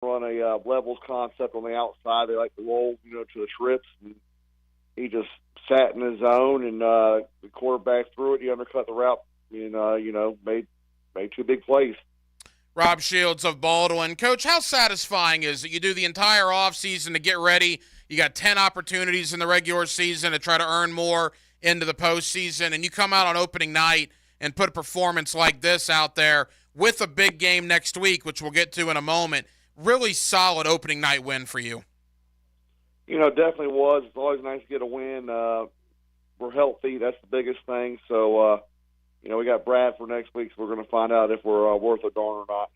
run a levels concept on the outside. They like to roll, to the trips. And he just sat in his zone, and the quarterback threw it. He undercut the route, and made two big plays. Rob Shields of Baldwin. Coach, how satisfying is it? You do the entire offseason to get ready. You got 10 opportunities in the regular season to try to earn more into the postseason, and you come out on opening night and put a performance like this out there with a big game next week, which we'll get to in a moment. Really solid opening night win for you. Definitely was. It's always nice to get a win. We're healthy. That's the biggest thing. So, we got Bradford next week, so we're going to find out if we're worth a darn or not.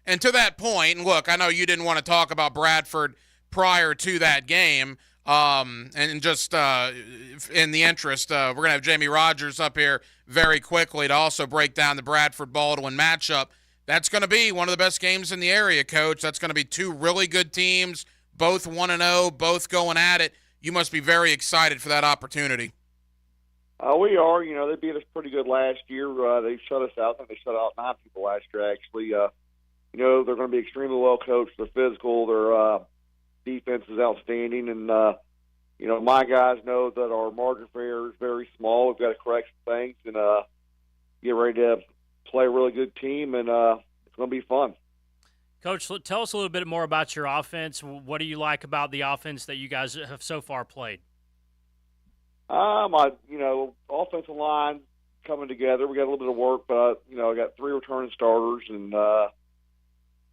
And to that point, and look, I know you didn't want to talk about Bradford prior to that game, and just in the interest, we're going to have Jamie Rogers up here very quickly to also break down the Bradford-Baldwin matchup. That's going to be one of the best games in the area, Coach. That's going to be two really good teams, both 1-0, both going at it. You must be very excited for that opportunity. We are. They beat us pretty good last year. They shut us out. I think they shut out 9 people last year, actually. They're going to be extremely well coached. They're physical. Their defense is outstanding. And, my guys know that our margin for error is very small. We've got to correct some things and get ready to play a really good team, and it's going to be fun. Coach, tell us a little bit more about your offense. What do you like about the offense that you guys have so far played? My offensive line coming together. We got a little bit of work, but I got 3 returning starters, and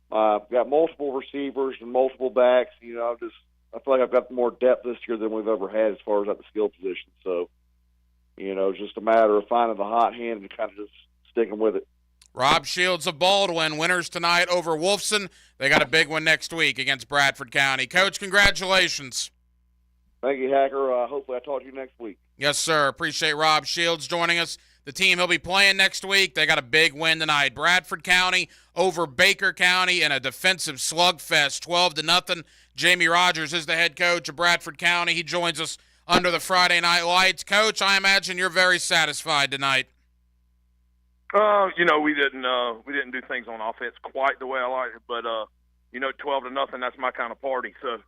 got multiple receivers and multiple backs. I feel like I've got more depth this year than we've ever had as far as at the skill position. So, it's just a matter of finding the hot hand and kind of just sticking with it. Rob Shields of Baldwin, winners tonight over Wolfson. They got a big one next week against Bradford County. Coach, congratulations. Thank you, Hacker. Hopefully I talk to you next week. Yes, sir. Appreciate Rob Shields joining us. The team he'll be playing next week, they got a big win tonight. Bradford County over Baker County in a defensive slugfest, 12-0. Jamie Rogers is the head coach of Bradford County. He joins us under the Friday Night Lights. Coach, I imagine you're very satisfied tonight. We didn't do things on offense quite the way I like it, but 12-0, that's my kind of party. So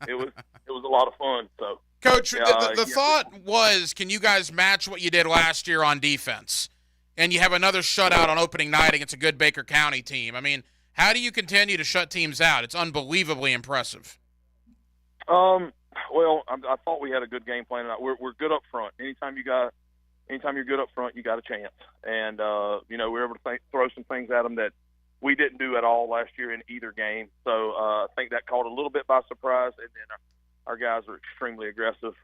it was a lot of fun. So, Coach, the thought was, can you guys match what you did last year on defense? And you have another shutout on opening night against a good Baker County team. I mean, how do you continue to shut teams out? It's unbelievably impressive. Well, I thought we had a good game plan tonight. We're good up front. Anytime you're good up front, you got a chance. And we were able to throw some things at them that we didn't do at all last year in either game. So I think that caught a little bit by surprise. And then our guys are extremely aggressive.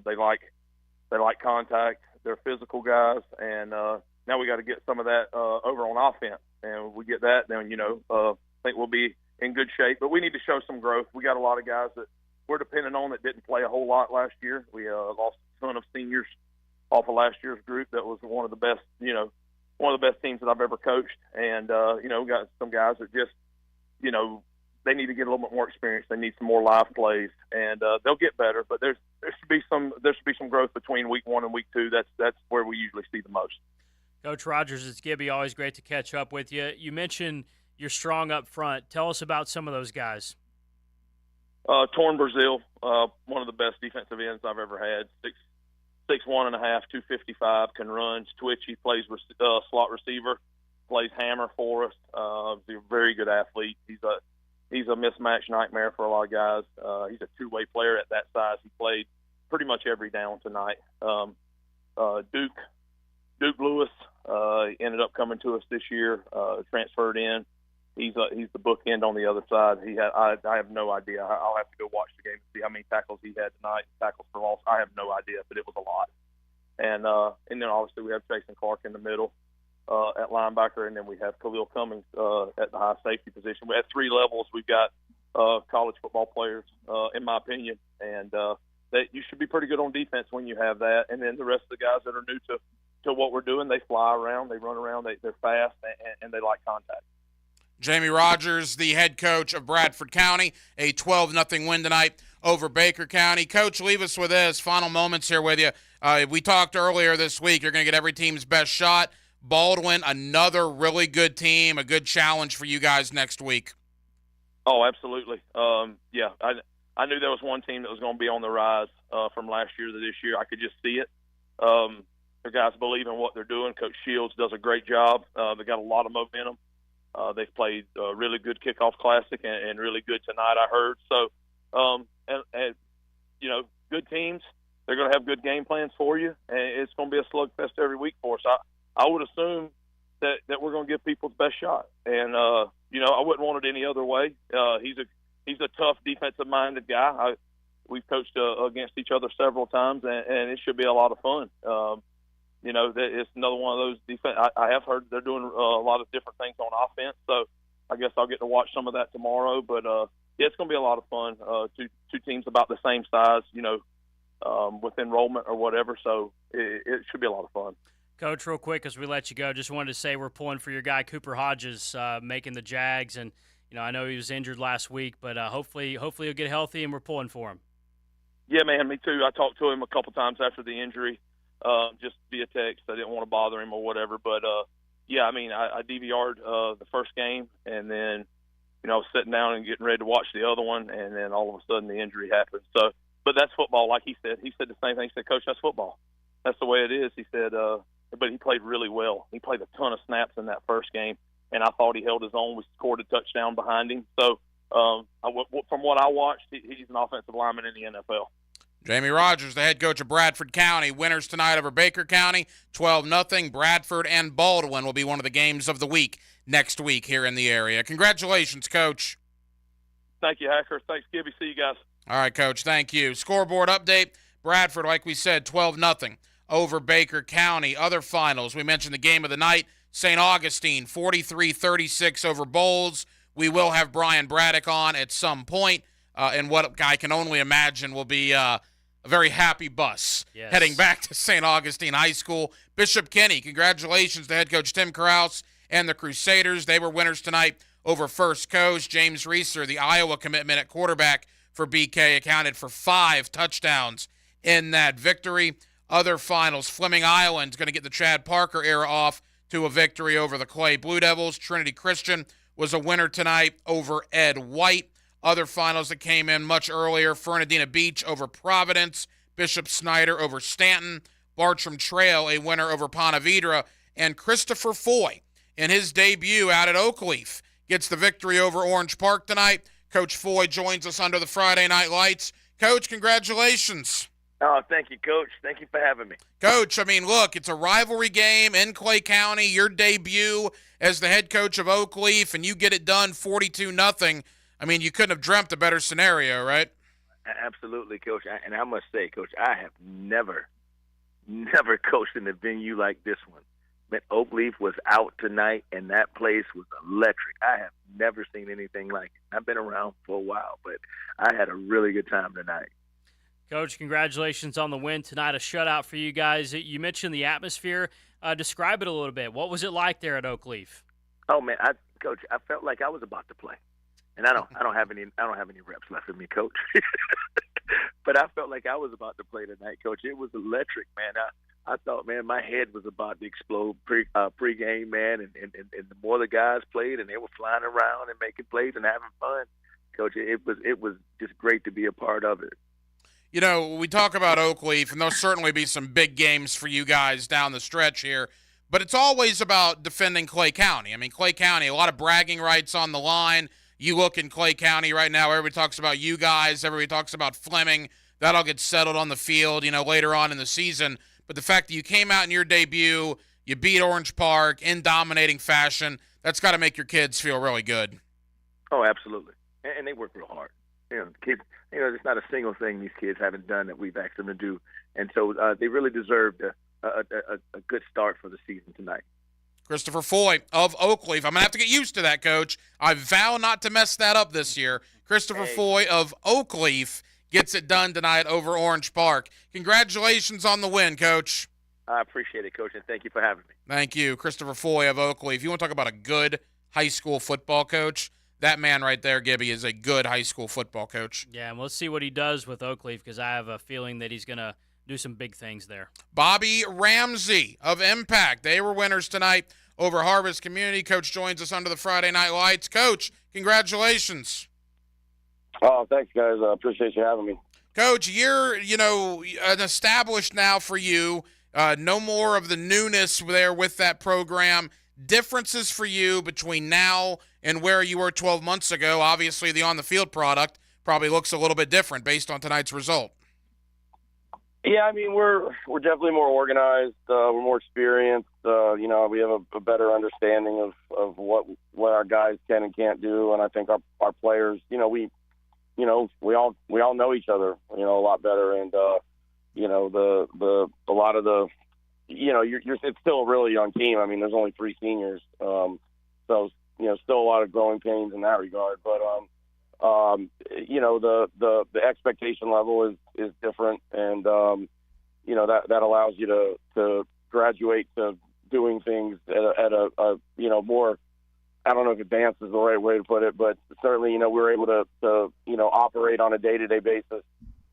They like contact. They're physical guys, and now we got to get some of that over on offense. And we get that, then I think we'll be in good shape. But we need to show some growth. We got a lot of guys that we're depending on that didn't play a whole lot last year. We lost a ton of seniors off of last year's group. That was one of the best, one of the best teams that I've ever coached. And we got some guys that just, they need to get a little bit more experience. They need some more live plays, and they'll get better. But there should be some growth between week 1 and week 2. That's where we usually see the most. Coach Rogers, it's Gibby. Always great to catch up with you. You mentioned you're strong up front. Tell us about some of those guys. Torn Brazil, one of the best defensive ends I've ever had. 6'1.5", 255, can run, twitchy, plays slot receiver, plays hammer for us. He's a very good athlete. He's a mismatch nightmare for a lot of guys. He's a two-way player at that size. He played pretty much every down tonight. Duke Lewis ended up coming to us this year, transferred in. He's the bookend on the other side. I have no idea. I'll have to go watch the game to see how many tackles he had tonight. Tackles for loss, I have no idea, but it was a lot. And then obviously we have Jason Clark in the middle at linebacker, and then we have Khalil Cummings at the high safety position. At 3 levels, we've got college football players, in my opinion, and that you should be pretty good on defense when you have that. And then the rest of the guys that are new to what we're doing, they fly around, they run around, they're fast, and they like contact. Jamie Rogers, the head coach of Bradford County, a 12-0 win tonight over Baker County. Coach, leave us with this. Final moments here with you. We talked earlier this week. You're going to get every team's best shot. Baldwin, another really good team, a good challenge for you guys next week. Oh, absolutely. Yeah, I knew there was one team that was going to be on the rise from last year to this year. I could just see it. The guys believe in what they're doing. Coach Shields does a great job. They got a lot of momentum. They've played a really good kickoff classic and really good tonight, I heard. So, and you know, good teams, they're going to have good game plans for you, and it's going to be a slugfest every week for us. I would assume that we're going to give people the best shot, and you know, I wouldn't want it any other way. He's a tough defensive-minded guy. We've coached against each other several times, and it should be a lot of fun. You know, it's another one of those defense. I have heard they're doing a lot of different things on offense, so I guess I'll get to watch some of that tomorrow. But yeah, it's going to be a lot of fun. Two teams about the same size, you know, with enrollment or whatever. So it should be a lot of fun. Coach, real quick as we let you go, just wanted to say we're pulling for your guy Cooper Hodges making the Jags, and you know, I know he was injured last week, but hopefully he'll get healthy, and we're pulling for him. Yeah, man, me too. I talked to him a couple times after the injury, just via text. I didn't want to bother him or whatever, but yeah, I mean, I DVR'd the first game, and then you know, I was sitting down and getting ready to watch the other one, and then all of a sudden the injury happened. So, but that's football, like he said. He said the same thing. He said, Coach, that's football. That's the way it is. He said, but he played really well. He played a ton of snaps in that first game, and I thought he held his own. We scored a touchdown behind him. So, from what I watched, he's an offensive lineman in the NFL. Jamie Rogers, the head coach of Bradford County. Winners tonight over Baker County, 12-0. Bradford and Baldwin will be one of the games of the week next week here in the area. Congratulations, Coach. Thank you, Hacker. Thanks, Gibby. See you guys. All right, Coach. Thank you. Scoreboard update. Bradford, like we said, 12-0 over Baker County. Other finals, we mentioned the game of the night. St. Augustine, 43-36 over Bowles. We will have Brian Braddock on at some point, and what I can only imagine will be a very happy bus heading back to St. Augustine High School. Bishop Kenny, congratulations to head coach Tim Krause and the Crusaders. They were winners tonight over First Coast. James Reeser, the Iowa commitment at quarterback for BK, accounted for 5 touchdowns in that victory. Other finals, Fleming Island's going to get the Chad Parker era off to a victory over the Clay Blue Devils. Trinity Christian was a winner tonight over Ed White. Other finals that came in much earlier, Fernandina Beach over Providence, Bishop Snyder over Stanton, Bartram Trail a winner over Ponte Vedra, and Christopher Foy in his debut out at Oakleaf gets the victory over Orange Park tonight. Coach Foy joins us under the Friday Night Lights. Coach, congratulations. Oh, thank you, Coach. Thank you for having me. Coach, I mean, look, it's a rivalry game in Clay County, your debut as the head coach of Oakleaf, and you get it done 42-0. I mean, you couldn't have dreamt a better scenario, right? Absolutely, Coach. And I must say, Coach, I have never coached in a venue like this one. But Oakleaf was out tonight, and that place was electric. I have never seen anything like it. I've been around for a while, but I had a really good time tonight. Coach, congratulations on the win tonight, a shutout for you guys. You mentioned the atmosphere. Describe it a little bit. What was it like there at Oakleaf? Oh, man, Coach, I felt like I was about to play. And I don't have any reps left in me, Coach. But I felt like I was about to play tonight, Coach. It was electric, man. I thought, man, my head was about to explode pre-game, man. And the more the guys played, and they were flying around and making plays and having fun, Coach. It was just great to be a part of it. You know, we talk about Oakleaf, and there'll certainly be some big games for you guys down the stretch here. But it's always about defending Clay County. I mean, Clay County, a lot of bragging rights on the line. You look in Clay County right now, everybody talks about you guys, everybody talks about Fleming. That'll get settled on the field, you know, later on in the season. But the fact that you came out in your debut, you beat Orange Park in dominating fashion, that's got to make your kids feel really good. Oh, absolutely. And they work real hard. You know, kids, you know, there's not a single thing these kids haven't done that we've asked them to do. And so they really deserved a good start for the season tonight. Christopher Foy of Oakleaf. I'm going to have to get used to that, Coach. I vow not to mess that up this year. Christopher Foy of Oakleaf gets it done tonight over Orange Park. Congratulations on the win, Coach. I appreciate it, Coach, and thank you for having me. Thank you. Christopher Foy of Oakleaf. You want to talk about a good high school football coach? That man right there, Gibby, is a good high school football coach. Yeah, and we'll see what he does with Oakleaf because I have a feeling that he's going to do some big things there. Bobby Ramsey of Impact. They were winners tonight over Harvest Community. Coach joins us under the Friday Night Lights. Coach, congratulations. Oh, thanks, guys. I appreciate you having me. Coach, you're, an established now for you. No more of the newness there with that program. Differences for you between now and where you were 12 months ago. Obviously, the on-the-field product probably looks a little bit different based on tonight's result. Yeah, I mean, we're definitely more organized. We're more experienced. We have a better understanding of what our guys can and can't do, and I think our players, we all know each other, a lot better, and a lot of the, it's still a really young team. I mean, there's only 3 seniors, so still a lot of growing pains in that regard, but the expectation level is different, and that allows you to graduate to doing things at a more, I don't know if advanced is the right way to put it, but certainly we're able to operate on a day-to-day basis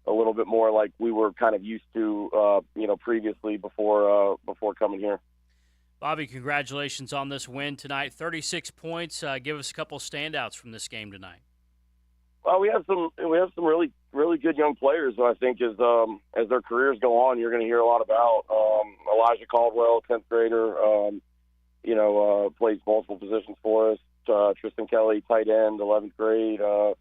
a little bit more like we were kind of used to previously before coming here. Bobby, congratulations on this win tonight. 36 points. Give us a couple standouts from this game tonight. Well, we have some really, really good young players who I think as their careers go on, you're going to hear a lot about. Elijah Caldwell, 10th grader, plays multiple positions for us. Tristan Kelly, tight end, 11th grade. Our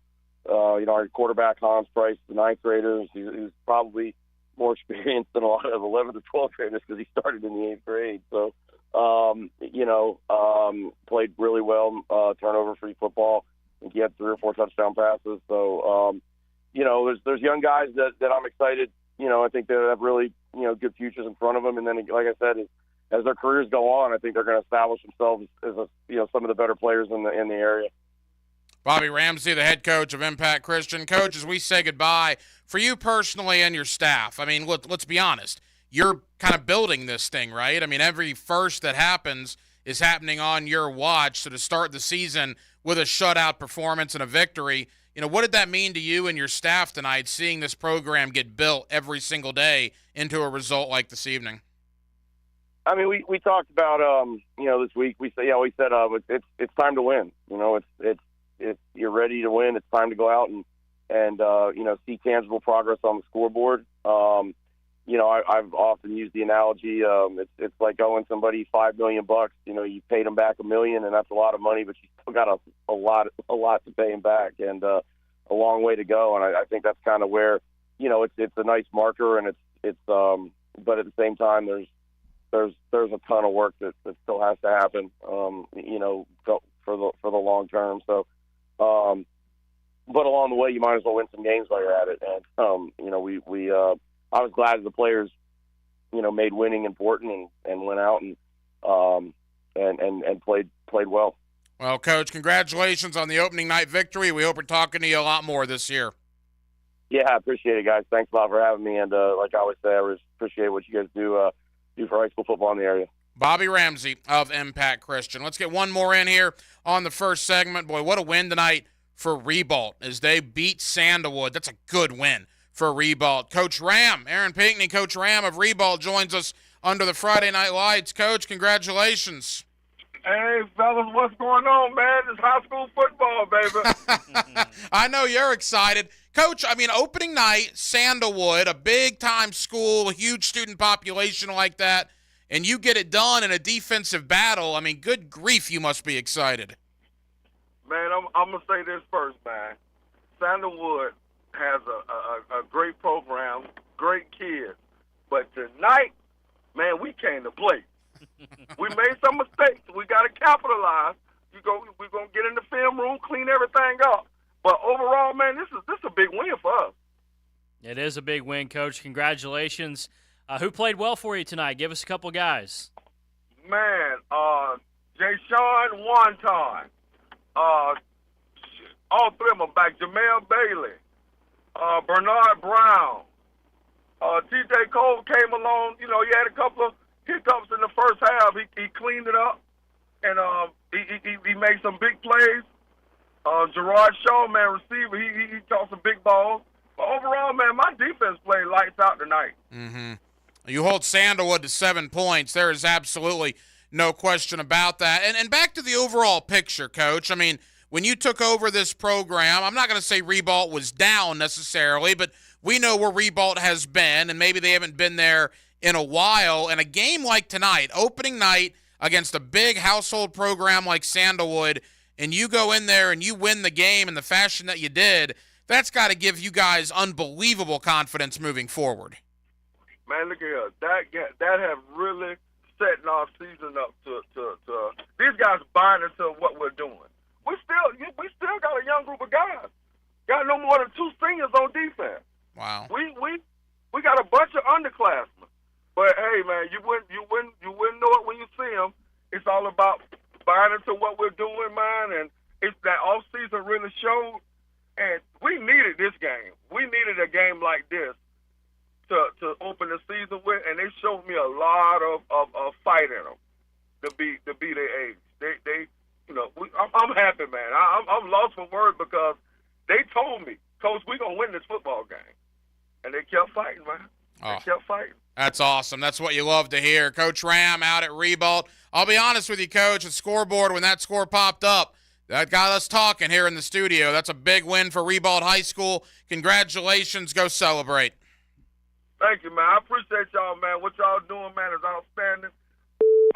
quarterback, Hans Price, the 9th grader. He's probably more experienced than a lot of 11th or 12th graders because he started in the 8th grade. So, played really well, turnover-free football. I think he had 3 or 4 touchdown passes. So, there's young guys that I'm excited. I think they have really, good futures in front of them. And then, like I said, as their careers go on, I think they're going to establish themselves as some of the better players in the area. Bobby Ramsey, the head coach of Impact Christian. Coach, as we say goodbye, for you personally and your staff, I mean, let's be honest. You're kind of building this thing, right? I mean, every first that happens is happening on your watch. So to start the season with a shutout performance and a victory, what did that mean to you and your staff tonight, seeing this program get built every single day into a result like this evening? I mean, we talked about, this week, we said it's time to win. It's you're ready to win. It's time to go out and see tangible progress on the scoreboard. I've often used the analogy. It's like owing somebody $5 million. You paid them back $1 million, and that's a lot of money, but you still got a lot to pay them back, and a long way to go. And I think that's kind of where it's a nice marker, and it's but at the same time there's a ton of work that still has to happen. For the long term. So, but along the way, you might as well win some games while you're at it. And I was glad the players, made winning important and went out and played well. Well, Coach, congratulations on the opening night victory. We hope we're talking to you a lot more this year. Yeah, I appreciate it, guys. Thanks a lot for having me. And like I always say, I appreciate what you guys do for high school football in the area. Bobby Ramsey of Impact Christian. Let's get one more in here on the first segment. Boy, what a win tonight for Ribault as they beat Sandalwood. That's a good win for Ribault. Coach Ram, Aaron Pinckney, Coach Ram of Ribault joins us under the Friday Night Lights. Coach, congratulations. Hey, fellas, what's going on, man? It's high school football, baby. I know you're excited. Coach, I mean, opening night, Sandalwood, a big-time school, a huge student population like that, and you get it done in a defensive battle. I mean, good grief, you must be excited. Man, I'm going to say this first, man. Sandalwood has a great program, great kids. But tonight, man, we came to play. We made some mistakes. We got to capitalize. We're going to get in the film room, clean everything up. But overall, man, this is a big win for us. It is a big win, Coach. Congratulations. Who played well for you tonight? Give us a couple guys. Man, Jay-Sean Wonton. All 3 of them are back. Jamel Bailey. Bernard Brown. T.J. Cole came along. He had a couple of hiccups in the first half. He cleaned it up, and he made some big plays. Gerard Shaw, man, receiver, he caught some big balls. But overall, man, my defense played lights out tonight. Mm-hmm. You hold Sandalwood to 7 points. There is absolutely no question about that. And back to the overall picture, Coach. I mean, when you took over this program, I'm not going to say Ribault was down necessarily, but we know where Ribault has been, and maybe they haven't been there in a while. And a game like tonight, opening night against a big household program like Sandalwood, and you go in there and you win the game in the fashion that you did, that's got to give you guys unbelievable confidence moving forward. Man, look at here. That have really setting our season up to these guys buying into what we're doing. We still got a young group of guys. Got no more than 2 seniors on defense. Wow. We got a bunch of underclassmen. But hey, man, you wouldn't know it when you see them. It's all about buying into what we're doing, man. And it's that off season really showed. And we needed this game. We needed a game like this to open the season with, and they showed me a lot of fight in them to be their age. They I'm happy, man. I'm lost for words because they told me, Coach, we're gonna win this football game, and they kept fighting, man. They kept fighting. That's awesome. That's what you love to hear. Coach Ram out at Ribault. I'll be honest with you, Coach, the scoreboard, when that score popped up, that got us talking here in the studio. That's a big win for Ribault High School. Congratulations. Go celebrate. Thank you, man. I appreciate y'all, man. What y'all doing, man, is outstanding.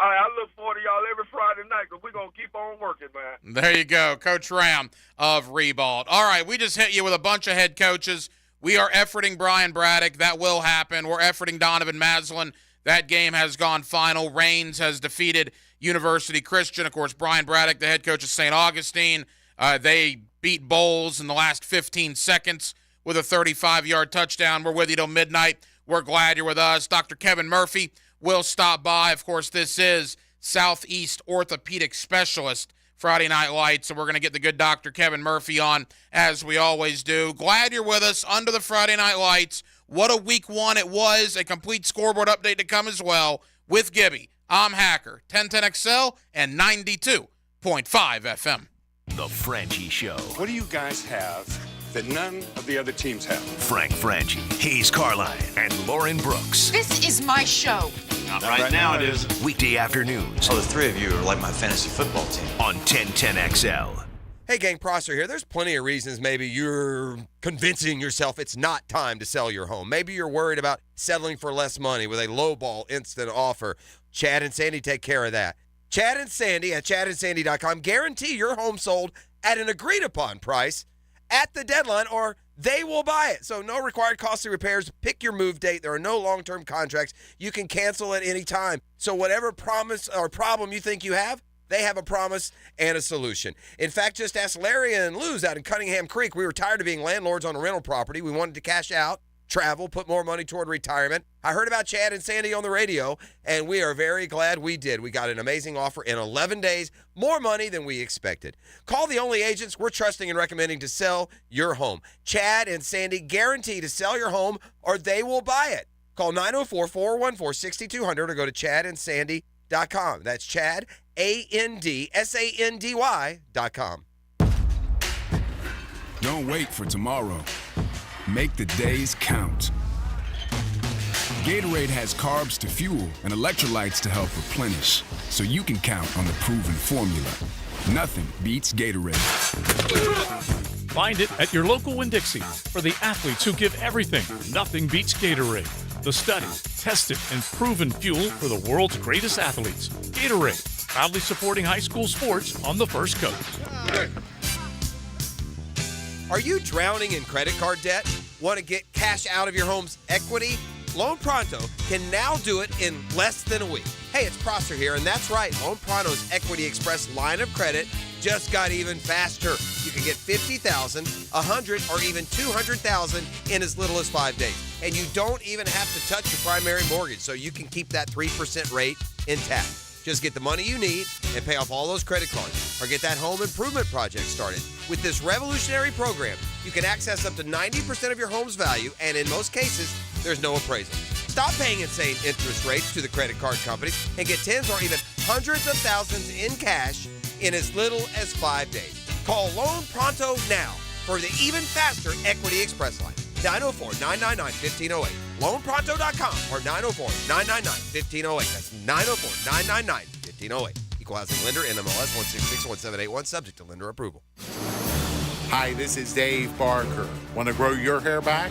I look forward to y'all every Friday night because we're going to keep on working, man. There you go, Coach Ram of Ribault. All right, we just hit you with a bunch of head coaches. We are efforting Brian Braddock. That will happen. We're efforting Donovan Maslin. That game has gone final. Raines has defeated University Christian. Of course, Brian Braddock, the head coach of St. Augustine. They beat Bowles in the last 15 seconds with a 35-yard touchdown. We're with you till midnight. We're glad you're with us. Dr. Kevin Murphy will stop by. Of course, this is Southeast Orthopedic Specialist Friday Night Lights, so we're going to get the good Dr. Kevin Murphy on, as we always do. Glad you're with us under the Friday Night Lights. What a week one it was. A complete scoreboard update to come as well with Gibby. I'm Hacker, 1010XL and 92.5 FM. The Franchi Show. What do you guys have that none of the other teams have? Frank Franchi, Hayes Carline, and Lauren Brooks. This is my show. Not right now, it is. Weekday afternoons. Oh, the 3 of you are like my fantasy football team. On 1010XL. Hey, gang, Prosser here. There's plenty of reasons maybe you're convincing yourself it's not time to sell your home. Maybe you're worried about settling for less money with a lowball instant offer. Chad and Sandy take care of that. Chad and Sandy at chadandsandy.com guarantee your home sold at an agreed-upon price at the deadline, or they will buy it. So no required costly repairs. Pick your move date. There are no long-term contracts. You can cancel at any time. So whatever promise or problem you think you have, they have a promise and a solution. In fact, just ask Larry and Luz out in Cunningham Creek. We were tired of being landlords on a rental property. We wanted to cash out, travel, put more money toward retirement. I heard about Chad and Sandy on the radio, and we are very glad we did. We got an amazing offer in 11 days, more money than we expected. Call the only agents we're trusting and recommending to sell your home. Chad and Sandy guarantee to sell your home or they will buy it. Call 904-414-6200 or go to chadandsandy.com. That's Chad, ANDSANDY.com. Don't wait for tomorrow. Make the days count. Gatorade has carbs to fuel and electrolytes to help replenish, so you can count on the proven formula. Nothing beats Gatorade. Find it at your local Winn-Dixie. For the athletes who give everything, nothing beats Gatorade. The studied, tested, and proven fuel for the world's greatest athletes. Gatorade, proudly supporting high school sports on the First Coast. Are you drowning in credit card debt? Want to get cash out of your home's equity? Loan Pronto can now do it in less than a week. Hey, it's Prosser here, and that's right. Loan Pronto's Equity Express line of credit just got even faster. You can get $50,000, $100,000, or even $200,000 in as little as 5 days. And you don't even have to touch your primary mortgage, so you can keep that 3% rate intact. Just get the money you need and pay off all those credit cards, or get that home improvement project started. With this revolutionary program, you can access up to 90% of your home's value, and in most cases, there's no appraisal. Stop paying insane interest rates to the credit card companies and get tens or even hundreds of thousands in cash in as little as 5 days. Call Loan Pronto now for the even faster Equity Express line. 904-999-1508. LoanPronto.com or 904-999-1508. That's 904-999-1508. Equal housing lender, NMLS 1661781, subject to lender approval. Hi, this is Dave Barker. Want to grow your hair back?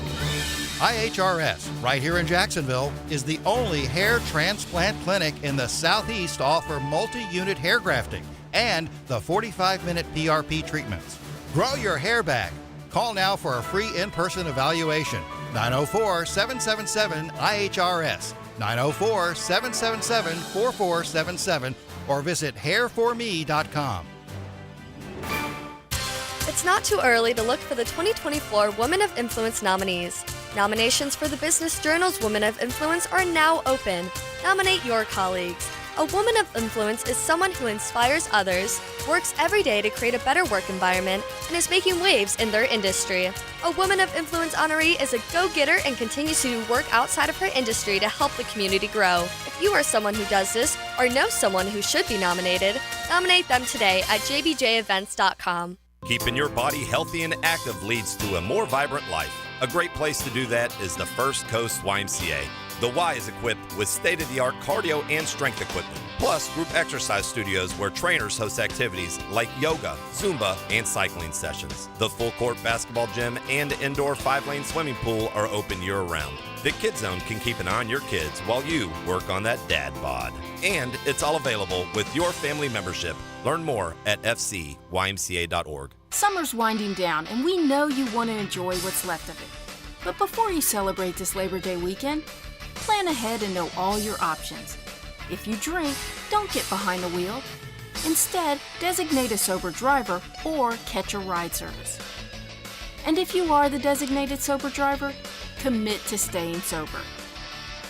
IHRS, right here in Jacksonville, is the only hair transplant clinic in the Southeast to offer multi-unit hair grafting and the 45-minute PRP treatments. Grow your hair back. Call now for a free in-person evaluation. 904-777-IHRS, 904-777-4477, or visit hairforme.com. It's not too early to look for the 2024 Women of Influence nominees. Nominations for the Business Journal's Women of Influence are now open. Nominate your colleagues. A woman of influence is someone who inspires others, works every day to create a better work environment, and is making waves in their industry. A Woman of Influence honoree is a go-getter and continues to do work outside of her industry to help the community grow. If you are someone who does this or know someone who should be nominated, nominate them today at jbjevents.com. Keeping your body healthy and active leads to a more vibrant life. A great place to do that is the First Coast YMCA. The Y is equipped with state-of-the-art cardio and strength equipment, plus group exercise studios where trainers host activities like yoga, Zumba, and cycling sessions. The full-court basketball gym and indoor 5-lane swimming pool are open year-round. The Kid Zone can keep an eye on your kids while you work on that dad bod. And it's all available with your family membership. Learn more at fcymca.org. Summer's winding down, and we know you want to enjoy what's left of it. But before you celebrate this Labor Day weekend, plan ahead and know all your options. If you drink, don't get behind the wheel. Instead, designate a sober driver or catch a ride service. And if you are the designated sober driver, commit to staying sober.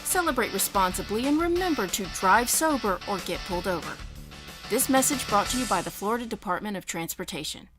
Celebrate responsibly and remember to drive sober or get pulled over. This message brought to you by the Florida Department of Transportation.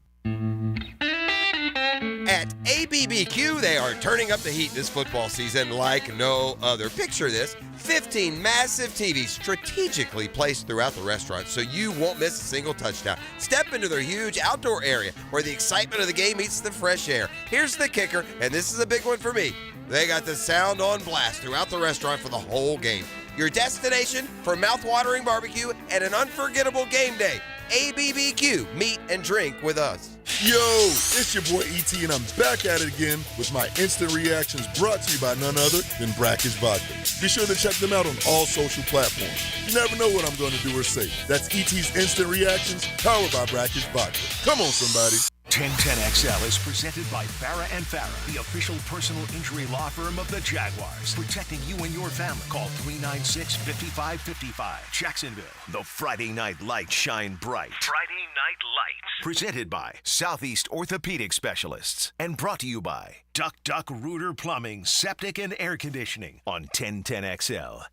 At ABBQ, they are turning up the heat this football season like no other. Picture this, 15 massive TVs strategically placed throughout the restaurant so you won't miss a single touchdown. Step into their huge outdoor area where the excitement of the game meets the fresh air. Here's the kicker, and this is a big one for me. They got the sound on blast throughout the restaurant for the whole game. Your destination for mouth-watering barbecue and an unforgettable game day. ABBQ, meet and drink with us. Yo, it's your boy E.T. and I'm back at it again with my instant reactions brought to you by none other than Brackish Vodka. Be sure to check them out on all social platforms. You never know what I'm going to do or say. That's E.T.'s Instant Reactions, powered by Brackish Vodka. Come on, somebody. 1010XL is presented by Farah and Farah, the official personal injury law firm of the Jaguars. Protecting you and your family. Call 396-5555. Jacksonville. The Friday Night Lights shine bright. Friday Night Lights. Presented by Southeast Orthopedic Specialists. And brought to you by Duck Duck Rooter Plumbing, Septic and Air Conditioning on 1010XL.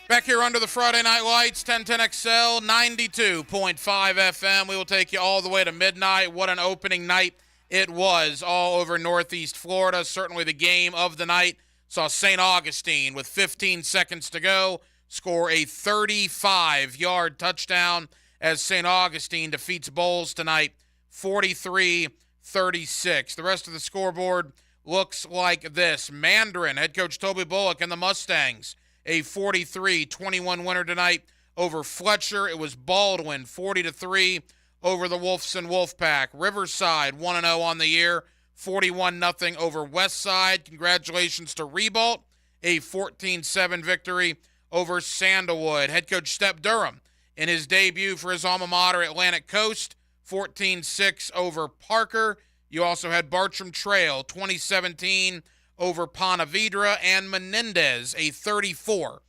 Back here under the Friday Night Lights, 1010XL, 92.5 FM. We will take you all the way to midnight. What an opening night it was all over Northeast Florida. Certainly the game of the night saw St. Augustine with 15 seconds to go score a 35-yard touchdown as St. Augustine defeats Bowles tonight 43-36. The rest of the scoreboard looks like this. Mandarin, head coach Toby Bullock and the Mustangs, a 43-21 winner tonight over Fletcher. It was Baldwin, 40-3 over the Wolfson Wolfpack. Riverside, 1-0 on the year, 41-0 over Westside. Congratulations to Ribault, a 14-7 victory over Sandalwood. Head coach Step Durham, in his debut for his alma mater, Atlantic Coast, 14-6 over Parker. You also had Bartram Trail, 2017 over Ponte Vedra, and Menendez, a 34-8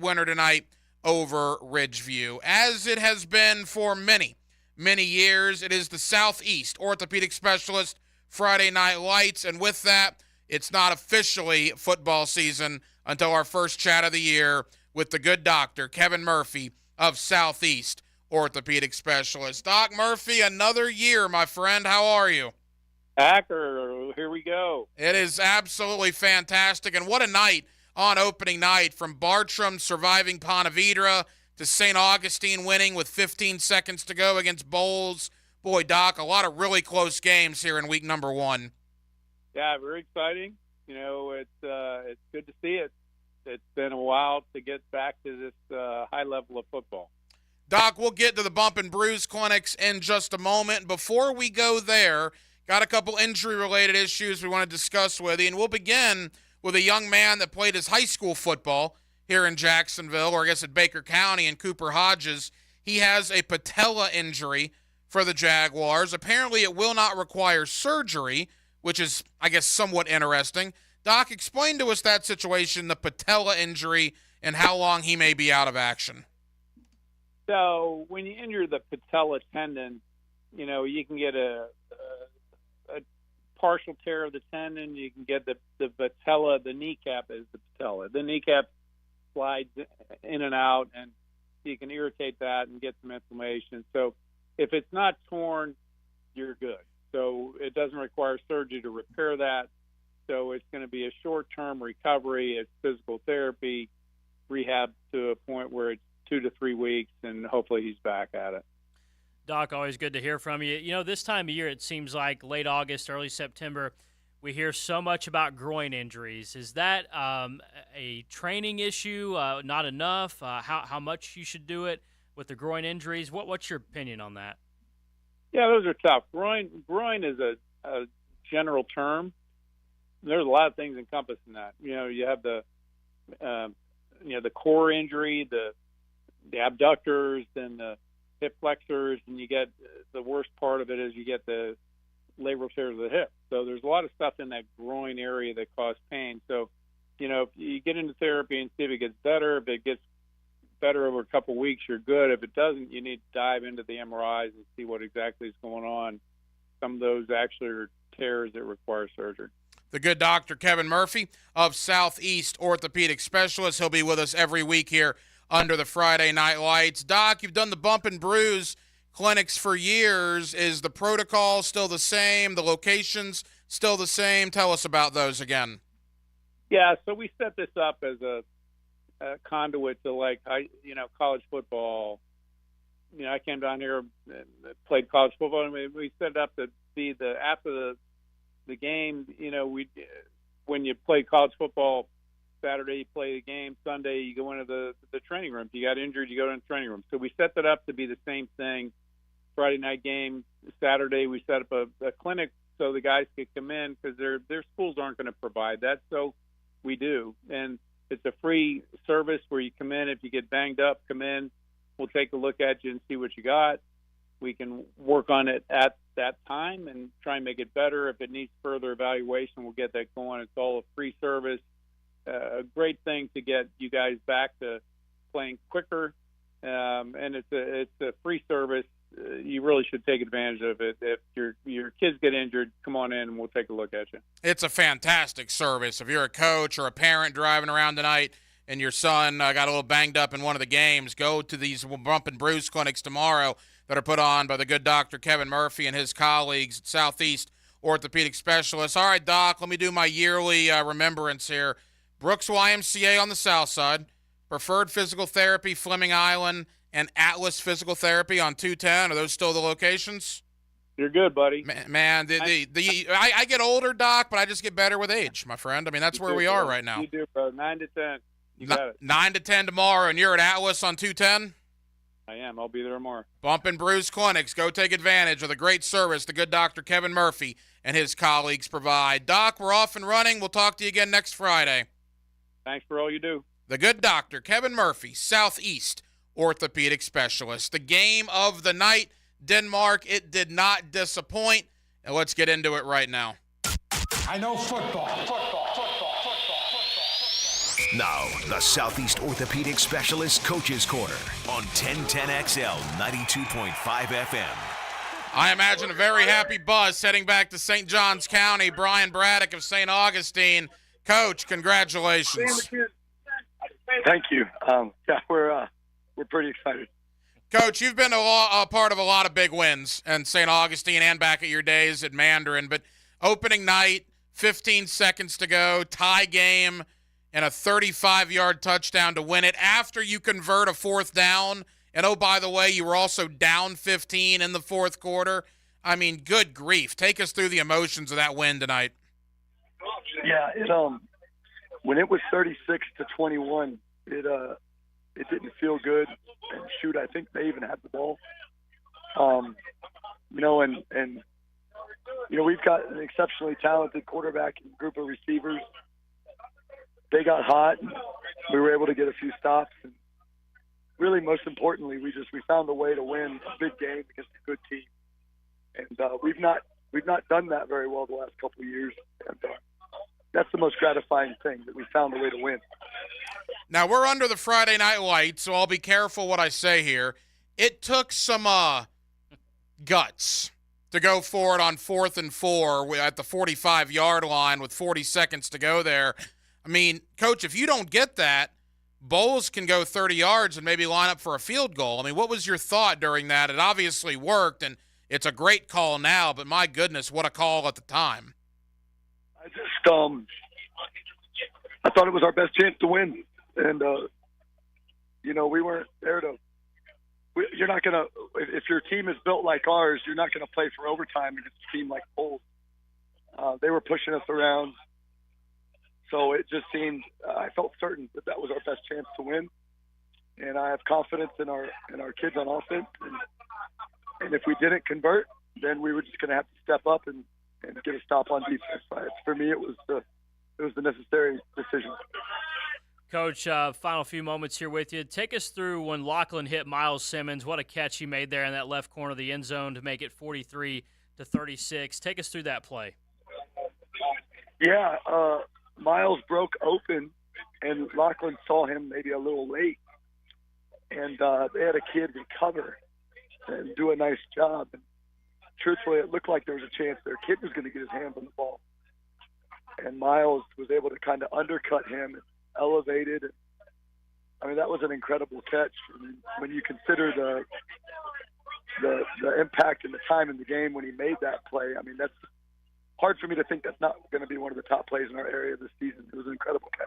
winner tonight over Ridgeview. As it has been for many, many years, it is the Southeast Orthopedic Specialist Friday Night Lights, and with that, it's not officially football season until our first chat of the year with the good doctor, Kevin Murphy of Southeast Orthopedic Specialist. Doc Murphy, another year, my friend. How are you? Hacker, here we go. It is absolutely fantastic, and what a night on opening night, from Bartram surviving Ponte Vedra to St. Augustine winning with 15 seconds to go against Bowles. Boy, Doc, a lot of really close games here in week number one. Yeah, very exciting. You know, it's good to see it. it's been a while to get back to this high level of football. Doc, we'll get to the bump and bruise clinics in just a moment. Before we go there, got a couple injury-related issues we want to discuss with you, and we'll begin with a young man that played his high school football here in Jacksonville, or I guess at Baker County, and Cooper Hodges. He has a patella injury for the Jaguars. Apparently it will not require surgery, which is, I guess, somewhat interesting. Doc, explain to us that situation, the patella injury, and how long he may be out of action. So when you injure the patella tendon, you can get a partial tear of the tendon. You can get the patella, the kneecap is the patella. The kneecap slides in and out, and you can irritate that and get some inflammation. So if it's not torn, you're good. So it doesn't require surgery to repair that. So it's going to be a short-term recovery. It's physical therapy, rehab to a point where it's 2 to 3 weeks, and hopefully he's back at it. Doc, always good to hear from you. This time of year, it seems like late August, early September, we hear so much about groin injuries. Is that a training issue, not enough? How much you should do it with the groin injuries? What's your opinion on that? Yeah, those are tough. Groin is a general term. There's a lot of things encompassing that. You have the core injury, the abductors, then the hip flexors, and you get the worst part of it is you get the labral tears of the hip. So there's a lot of stuff in that groin area that cause pain. So, if you get into therapy and see if it gets better, if it gets better over a couple of weeks, you're good. If it doesn't, you need to dive into the MRIs and see what exactly is going on. Some of those actually are tears that require surgery. The good Dr. Kevin Murphy of Southeast Orthopedic Specialists. He'll be with us every week here under the Friday Night Lights. Doc, you've done the bump and bruise clinics for years. Is the protocol still the same? The locations still the same? Tell us about those again. Yeah, so we set this up as a conduit to college football. I came down here and played college football, and we set it up to be after the game. When you play college football, Saturday you play the game, Sunday you go into the training room. If you got injured, you go to the training room. So we set that up to be the same thing. Friday night game, Saturday we set up a clinic so the guys could come in because their schools aren't going to provide that. So we do, and it's a free service where you come in. If you get banged up, come in. We'll take a look at you and see what you got. We can work on it at that time and try and make it better. If it needs further evaluation, we'll get that going. It's all a free service. A great thing to get you guys back to playing quicker, and it's a free service. You really should take advantage of it. If your kids get injured, come on in and we'll take a look at you. It's a fantastic service. If you're a coach or a parent driving around tonight and your son got a little banged up in one of the games, go to these bump and bruise clinics tomorrow that are put on by the good Dr. Kevin Murphy and his colleagues at Southeast Orthopedic Specialists. All right, Doc, let me do my yearly remembrance here. Brooks YMCA on the south side, Preferred Physical Therapy, Fleming Island, and Atlas Physical Therapy on 210. Are those still the locations? You're good, buddy. Man, I get older, Doc, but I just get better with age, my friend. I mean, that's where we are right now. You do, bro. 9 to 10. You got it. 9 to 10 tomorrow, and you're at Atlas on 210? I am. I'll be there tomorrow. Bump and Bruise Clinics. Go take advantage of the great service the good Dr. Kevin Murphy and his colleagues provide. Doc, we're off and running. We'll talk to you again next Friday. Thanks for all you do. The good Dr. Kevin Murphy, Southeast Orthopedic Specialist. The game of the night, Denmark, it did not disappoint. And let's get into it right now. I know football. Now, the Southeast Orthopedic Specialist Coaches Corner on 1010XL 92.5 FM. I imagine a very happy buzz heading back to St. Johns County. Brian Braddock of St. Augustine. Coach, congratulations. Thank you. Yeah, we're pretty excited. Coach, you've been a part of a lot of big wins in St. Augustine and back at your days at Mandarin, but opening night, 15 seconds to go, tie game, and a 35-yard touchdown to win it after you convert a fourth down. And, oh, by the way, you were also down 15 in the fourth quarter. I mean, good grief. Take us through the emotions of that win tonight. Yeah, when it was 36-21, it didn't feel good. And shoot, I think they even had the ball. We've got an exceptionally talented quarterback and group of receivers. They got hot, and we were able to get a few stops. And really, most importantly, we found a way to win a big game against a good team. And we've not done that very well the last couple of years. And that's the most gratifying thing, that we found a way to win. Now, we're under the Friday night lights, so I'll be careful what I say here. It took some guts to go for it on 4th and 4 at the 45-yard line with 40 seconds to go there. I mean, Coach, if you don't get that, Bowles can go 30 yards and maybe line up for a field goal. I mean, what was your thought during that? It obviously worked, and it's a great call now, but my goodness, what a call at the time. I thought it was our best chance to win. And, we weren't there to – you're not going to – if your team is built like ours, you're not going to play for overtime against a team like Bowles. They were pushing us around. So it just seemed I felt certain that was our best chance to win. And I have confidence in our kids on offense. And if we didn't convert, then we were just going to have to step up and get a stop on defense. For me, it was the necessary decision. Coach, final few moments here with you. Take us through when Lachlan hit Miles Simmons. What a catch he made there in that left corner of the end zone to make it 43-36. Take us through that play. Yeah, Miles broke open, and Lachlan saw him maybe a little late. And they had a kid recover and do a nice job. And truthfully, it looked like there was a chance their kid was going to get his hands on the ball. And Miles was able to kind of undercut him and elevated. I mean, that was an incredible catch. I mean, when you consider the impact and the time in the game when he made that play, I mean, that's hard for me to think that's not going to be one of the top plays in our area this season. It was an incredible catch.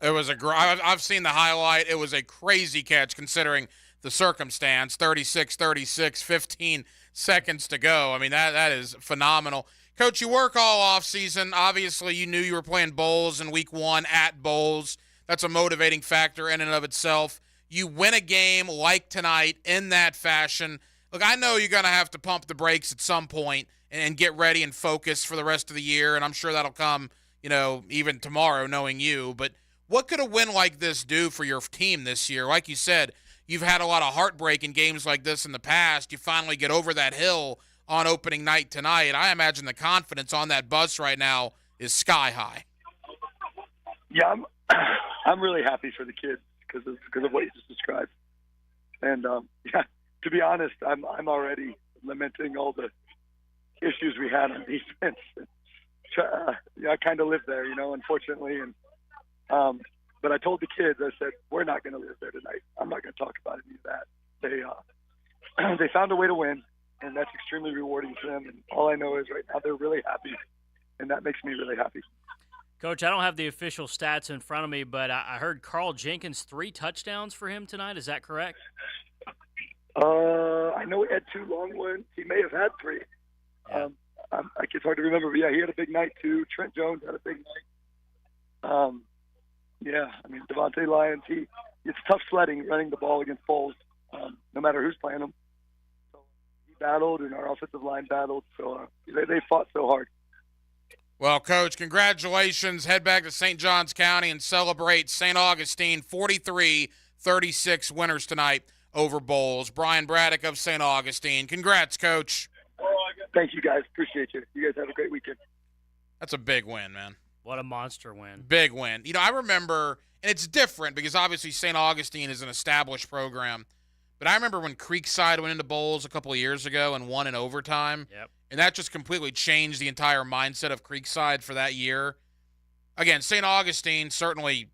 It was I've seen the highlight. It was a crazy catch considering the circumstance. 36-36, 15 seconds to go. I mean, that is phenomenal. Coach, you work all off season. Obviously, you knew you were playing Bowles in week 1 at Bowles. That's a motivating factor in and of itself. You win a game like tonight in that fashion. Look, I know you're going to have to pump the brakes at some point and get ready and focus for the rest of the year, and I'm sure that'll come, even tomorrow, knowing you. But what could a win like this do for your team this year? Like you said, you've had a lot of heartbreak in games like this in the past. You finally get over that hill on opening night tonight. I imagine the confidence on that bus right now is sky high. Yeah, I'm really happy for the kids because of what you just described. And to be honest, I'm already lamenting all the issues we had on defense. I kind of live there, unfortunately. And but I told the kids, I said, we're not going to live there tonight. I'm not going to talk about any of that. They found a way to win, and that's extremely rewarding for them. And all I know is right now they're really happy, and that makes me really happy. Coach, I don't have the official stats in front of me, but I heard Carl Jenkins 3 touchdowns for him tonight. Is that correct? I know he had 2 long ones. He may have had 3. Yeah. It's hard to remember, but yeah, he had a big night too. Trent Jones had a big night. Devontae Lyons, it's tough sledding running the ball against Bowles, no matter who's playing him. So he battled, and our offensive line battled. So they fought so hard. Well, Coach, congratulations. Head back to St. Johns County and celebrate St. Augustine 43-36 winners tonight over Bowles. Brian Braddock of St. Augustine. Congrats, Coach. Thank you, guys. Appreciate you. You guys have a great weekend. That's a big win, man. What a monster win. Big win. I remember, and it's different because obviously St. Augustine is an established program, but I remember when Creekside went into Bowles a couple of years ago and won in overtime. Yep. And that just completely changed the entire mindset of Creekside for that year. Again, St. Augustine, certainly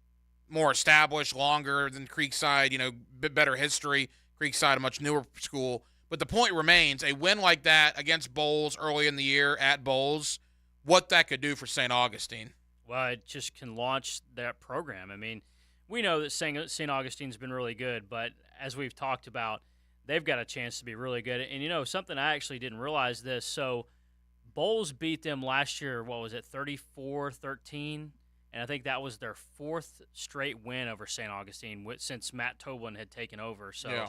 more established, longer than Creekside, bit better history. Creekside, a much newer school. But the point remains, a win like that against Bowles early in the year at Bowles, what that could do for St. Augustine. Well, it just can launch that program. I mean, we know that St. Augustine's been really good, but as we've talked about, they've got a chance to be really good. And, something I actually didn't realize this. So Bowles beat them last year, 34-13? and I think that was their 4th straight win over St. Augustine since Matt Toblin had taken over. So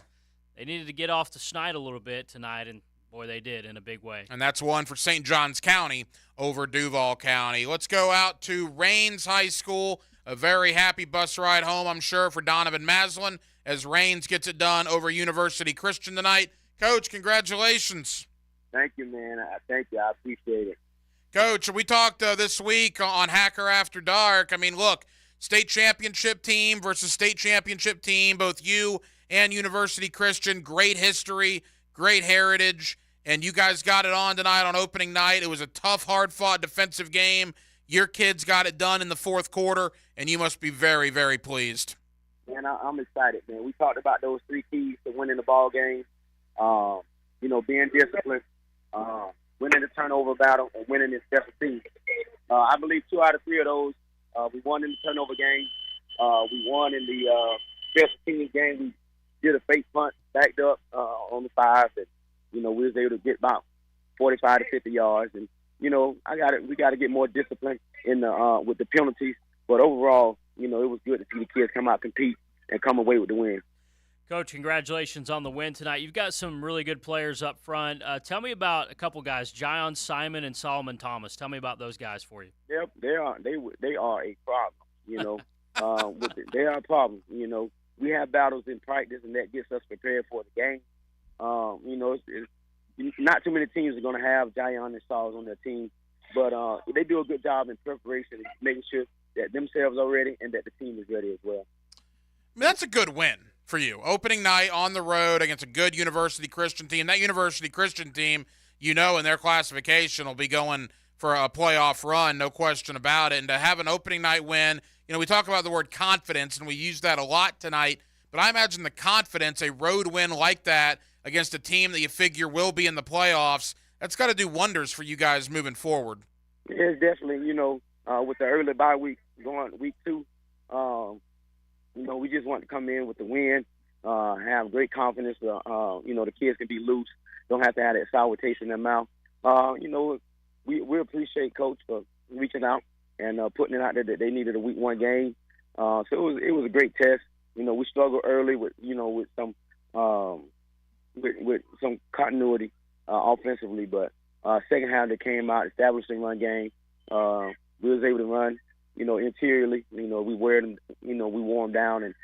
they needed to get off the schneid a little bit tonight, and boy, they did in a big way. And that's one for St. Johns County over Duval County. Let's go out to Rains High School. A very happy bus ride home, I'm sure, for Donovan Maslin as Rains gets it done over University Christian tonight. Coach, congratulations. Thank you, man. Thank you. I appreciate it. Coach, we talked this week on Hacker After Dark. I mean, look, state championship team versus state championship team, both you and University Christian, great history, great heritage, and you guys got it on tonight on opening night. It was a tough, hard-fought defensive game. Your kids got it done in the 4th quarter, and you must be very, very pleased. Man, I'm excited, man. We talked about those 3 keys to winning the ball game. Being disciplined, winning the turnover battle, and winning in special teams. I believe 2 out of 3 of those, we won in the turnover game. We won in the special teams game. We did a fake punt, backed up on the 5, and, we was able to get about 45 to 50 yards. And, we got to get more discipline with the penalties. But overall, it was good to see the kids come out, compete, and come away with the win. Coach, congratulations on the win tonight. You've got some really good players up front. Tell me about a couple guys, Jion Simon and Solomon Thomas. Tell me about those guys for you. They are a problem, they are a problem. We have battles in practice, and that gets us prepared for the game. It's not too many teams are going to have Jion and Sauls on their team, but they do a good job in preparation and making sure that themselves are ready and that the team is ready as well. I mean, that's a good win for you. Opening night on the road against a good University Christian team. That University Christian team, in their classification will be going for a playoff run, no question about it. And to have an opening night win, we talk about the word confidence, and we use that a lot tonight. But I imagine the confidence, a road win like that against a team that you figure will be in the playoffs, that's got to do wonders for you guys moving forward. It's definitely, with the early bye week going week 2, we just want to come in with the win, have great confidence. The kids can be loose, don't have to have that sour taste in their mouth. We appreciate Coach for reaching out and putting it out there that they needed a week 1 game. So it was a great test. We struggled early with some with some continuity offensively, but second half they came out, established a run game. We was able to run, interiorly. We wore them, we wore them down, and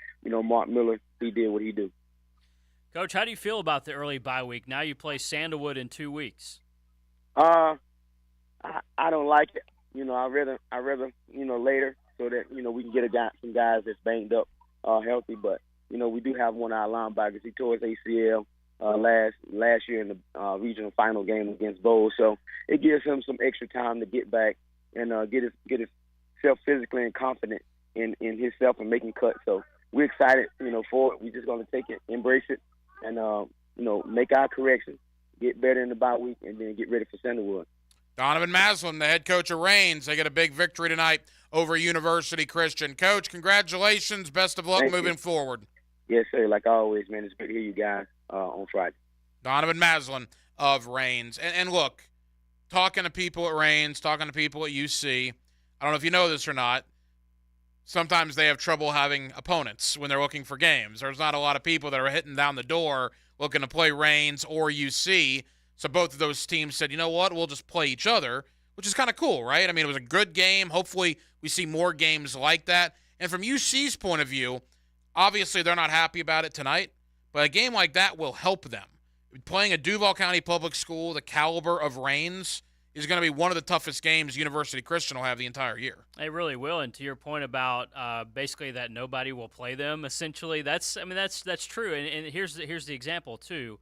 Mark Miller, he did what he do. Coach, how do you feel about the early bye week? Now you play Sandalwood in 2 weeks. I don't like it. I rather later so that we can get some guys that's banged up, healthy. But we do have one of our linebackers. He tore his ACL last year in the regional final game against Bowles, so it gives him some extra time to get back and get himself physically and confident in himself and making cuts. So we're excited, for it. We're just going to take it, embrace it, and make our corrections, get better in the bye week, and then get ready for Sandalwood. Donovan Maslin, the head coach of Rains, they get a big victory tonight over University Christian. Coach, congratulations. Best of luck moving forward. Yes, sir. Like always, man, it's good to hear you guys on Friday. Donovan Maslin of Rains. And look, talking to people at Rains, talking to people at UC, I don't know if you know this or not, sometimes they have trouble having opponents when they're looking for games. There's not a lot of people that are hitting down the door looking to play Rains or UC. So both of those teams said, you know what, we'll just play each other, which is kind of cool, right? I mean, it was a good game. Hopefully we see more games like that. And from UC's point of view, obviously they're not happy about it tonight, but a game like that will help them. Playing a Duval County public school, the caliber of Rains, is going to be one of the toughest games University Christian will have the entire year. It really will. And to your point about basically that nobody will play them, essentially, that's true. And here's the example too.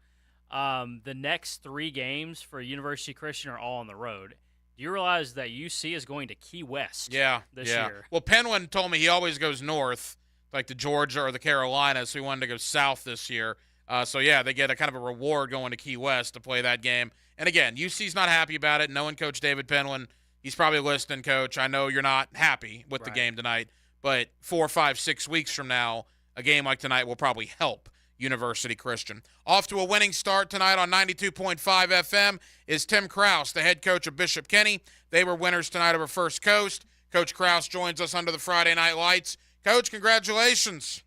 The next 3 games for University Christian are all on the road. Do you realize that UC is going to Key West this year? Well, Penwin told me he always goes north, like to Georgia or the Carolinas, so he wanted to go south this year. They get a kind of a reward going to Key West to play that game. And again, UC's not happy about it. Knowing Coach David Penwin, he's probably listening, Coach. I know you're not happy with the game tonight, but 4, 5, 6 weeks from now, a game like tonight will probably help University Christian. Off to a winning start tonight on 92.5 FM is Tim Kraus, the head coach of Bishop Kenny. They were winners tonight over First Coast. Coach Kraus joins us under the Friday Night Lights. Coach, congratulations.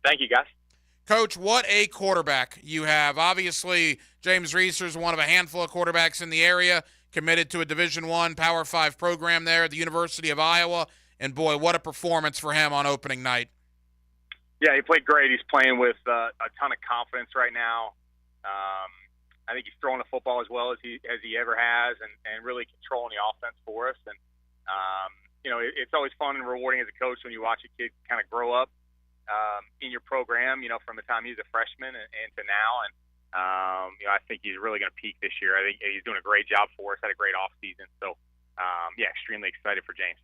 Thank you, guys. Coach, what a quarterback you have. Obviously, James Reeser is one of a handful of quarterbacks in the area, committed to a Division I Power 5 program there at the University of Iowa. And, boy, what a performance for him on opening night. Yeah, he played great. He's playing with a ton of confidence right now. I think he's throwing the football as well as he ever has and really controlling the offense for us. And, it's always fun and rewarding as a coach when you watch a kid kind of grow up in your program, from the time he was a freshman and to now. And, I think he's really going to peak this year. I think he's doing a great job for us, had a great offseason. So, extremely excited for James.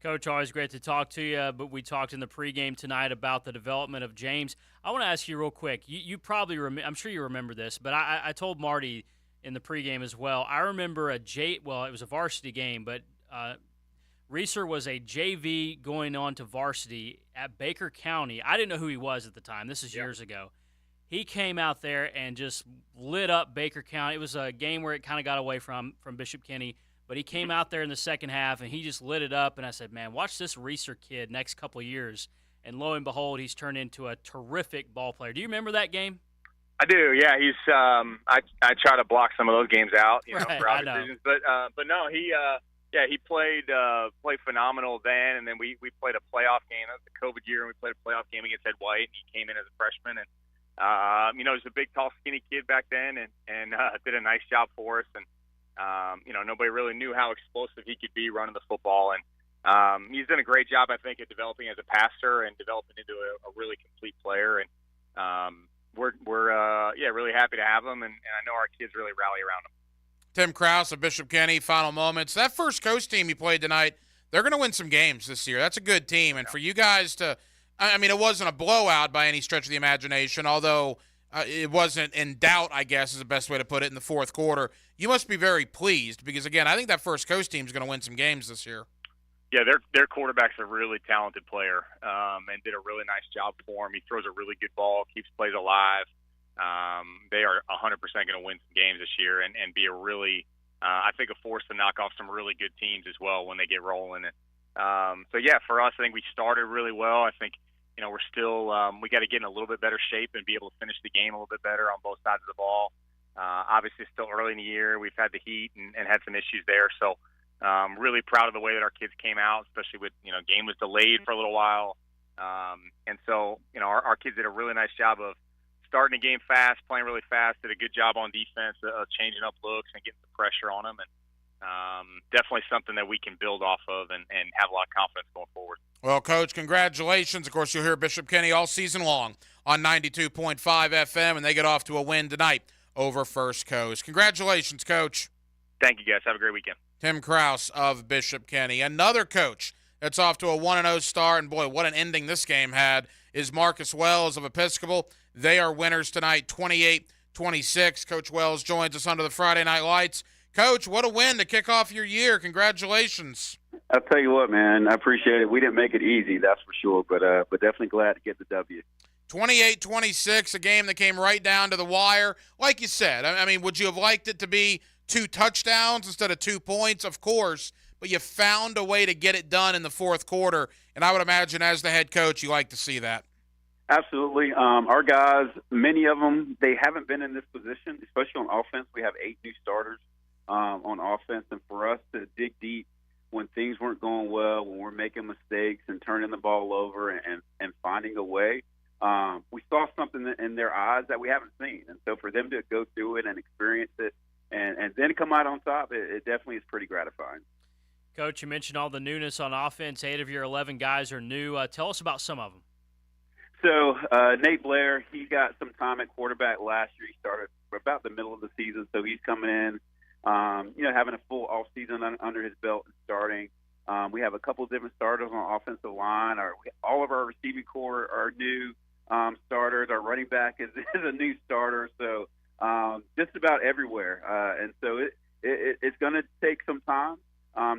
Coach, always great to talk to you, but we talked in the pregame tonight about the development of James. I want to ask you real quick. You probably I'm sure you remember this, but I told Marty in the pregame as well. I remember it was a varsity game, but Reeser was a JV going on to varsity at Baker County. I didn't know who he was at the time. This is years ago. He came out there and just lit up Baker County. It was a game where it kind of got away from Bishop Kenny, but he came out there in the second half and he just lit it up. And I said, man, watch this Reeser kid next couple of years. And lo and behold, he's turned into a terrific ball player. Do you remember that game? I do, yeah. He's I try to block some of those games out, for our decisions. But no, he played phenomenal then, and then we played a playoff game. That was the COVID year, and we played a playoff game against Ed White. And he came in as a freshman, and he was a big, tall, skinny kid back then, and did a nice job for us. And nobody really knew how explosive he could be running the football, and he's done a great job, I think, at developing as a passer and developing into a really complete player. And we're really happy to have him, and I know our kids really rally around him. Tim Kraus of Bishop Kenny, final moments. That First Coast team you played tonight, they're going to win some games this year. That's a good team. And for you guys to – I mean, it wasn't a blowout by any stretch of the imagination, although it wasn't in doubt, I guess, is the best way to put it, in the fourth quarter. You must be very pleased because, again, I think that First Coast team is going to win some games this year. Yeah, their quarterback's a really talented player and did a really nice job for him. He throws a really good ball, keeps plays alive. They are 100% going to win some games this year and be a really, I think, a force to knock off some really good teams as well when they get rolling. For us, I think we started really well. I think, we're still, we got to get in a little bit better shape and be able to finish the game a little bit better on both sides of the ball. Obviously, it's still early in the year. We've had the heat and had some issues there. So, really proud of the way that our kids came out, especially with, game was delayed for a little while. Our kids did a really nice job of starting the game fast, playing really fast, did a good job on defense of changing up looks and getting some pressure on them. And definitely something that we can build off of and have a lot of confidence going forward. Well, Coach, congratulations. Of course, you'll hear Bishop Kenny all season long on 92.5 FM, and they get off to a win tonight over First Coast. Congratulations, Coach. Thank you, guys. Have a great weekend. Tim Kraus of Bishop Kenny. Another coach that's off to a 1-0 start, and boy, what an ending this game had, is Marcus Wells of Episcopal. They are winners tonight, 28-26. Coach Wells joins us under the Friday Night Lights. Coach, what a win to kick off your year. Congratulations. I'll tell you what, man, I appreciate it. We didn't make it easy, that's for sure, but definitely glad to get the W. 28-26, a game that came right down to the wire. Like you said, I mean, would you have liked it to be 2 touchdowns instead of 2 points? Of course, but you found a way to get it done in the fourth quarter, and I would imagine as the head coach, you like to see that. Absolutely. Our guys, many of them, they haven't been in this position, especially on offense. We have 8 new starters on offense, and for us to dig deep when things weren't going well, when we're making mistakes and turning the ball over and finding a way, we saw something in their eyes that we haven't seen. And so for them to go through it and experience it and then come out on top, it definitely is pretty gratifying. Coach, you mentioned all the newness on offense. 8 of your 11 guys are new. Tell us about some of them. So Nate Blair, he got some time at quarterback last year. He started about the middle of the season, so he's coming in, having a full off season under his belt and starting. We have a couple of different starters on offensive line. All of our receiving core are new starters. Our running back is a new starter. So just about everywhere. And so it's going to take some time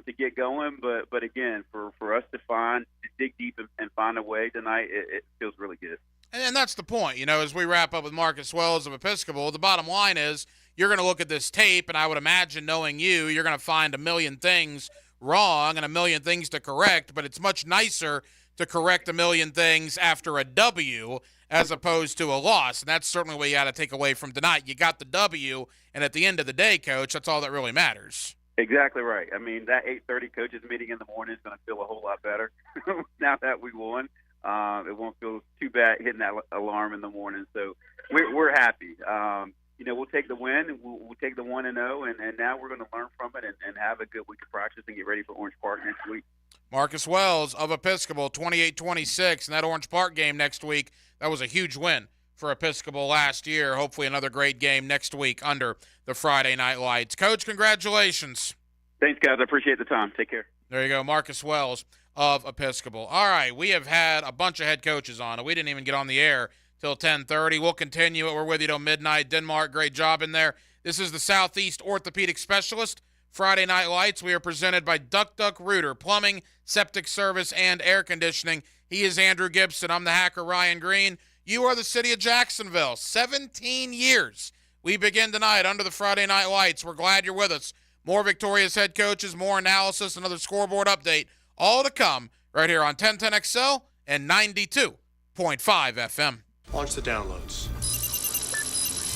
to get going. But again, for us to dig deep and find a way tonight, it feels really good. And that's the point. As we wrap up with Marcus Wells of Episcopal, the bottom line is you're going to look at this tape, and I would imagine, knowing you're going to find a million things wrong and a million things to correct, but it's much nicer to correct a million things after a W as opposed to a loss. And that's certainly what you got to take away from tonight. You got the W, and at the end of the day, Coach, that's all that really matters. Exactly right. I mean, that 8:30 coaches meeting in the morning is going to feel a whole lot better now that we won. It won't feel too bad hitting that alarm in the morning. So we're happy. We'll take the win. We'll take the 1-0, and now we're going to learn from it and have a good week of practice and get ready for Orange Park next week. Marcus Wells of Episcopal, 28-26, in that Orange Park game next week. That was a huge win for Episcopal last year. Hopefully another great game next week under the Friday Night Lights. Coach, congratulations. Thanks, guys. I appreciate the time. Take care. There you go, Marcus Wells of Episcopal. All right, we have had a bunch of head coaches on. We didn't even get on the air till 10:30. We'll continue it. We're with you till midnight. Denmark, great job in there. This is the Southeast Orthopedic Specialist, Friday Night Lights. We are presented by Duck Duck Rooter, Plumbing, Septic Service, and Air Conditioning. He is Andrew Gibson. I'm the hacker, Ryan Green. You are the city of Jacksonville. 17 years. We begin tonight under the Friday Night Lights. We're glad you're with us. More victorious head coaches, more analysis, another scoreboard update, all to come right here on 1010XL and 92.5 FM. Launch the downloads.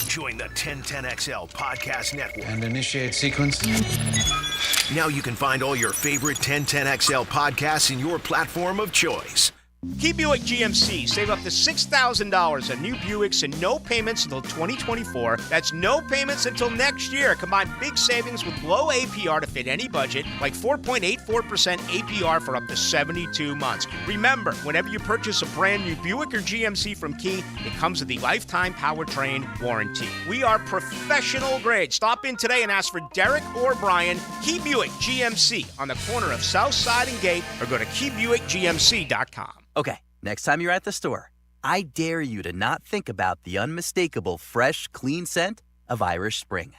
Join the 1010XL Podcast Network. And initiate sequence. Now you can find all your favorite 1010XL podcasts in your platform of choice. Key Buick GMC. Save up to $6,000 on new Buicks and no payments until 2024. That's no payments until next year. Combine big savings with low APR to fit any budget, like 4.84% APR for up to 72 months. Remember, whenever you purchase a brand new Buick or GMC from Key, it comes with the lifetime powertrain warranty. We are professional grade. Stop in today and ask for Derek or Brian. Key Buick GMC on the corner of South Side and Gate, or go to KeyBuickGMC.com. Okay, next time you're at the store, I dare you to not think about the unmistakable fresh, clean scent of Irish Spring.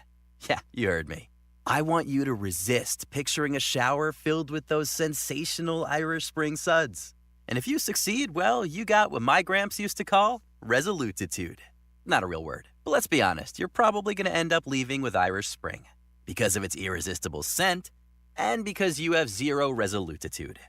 Yeah, you heard me. I want you to resist picturing a shower filled with those sensational Irish Spring suds. And if you succeed, well, you got what my gramps used to call resolutitude. Not a real word, but let's be honest, you're probably going to end up leaving with Irish Spring because of its irresistible scent and because you have zero resolutitude.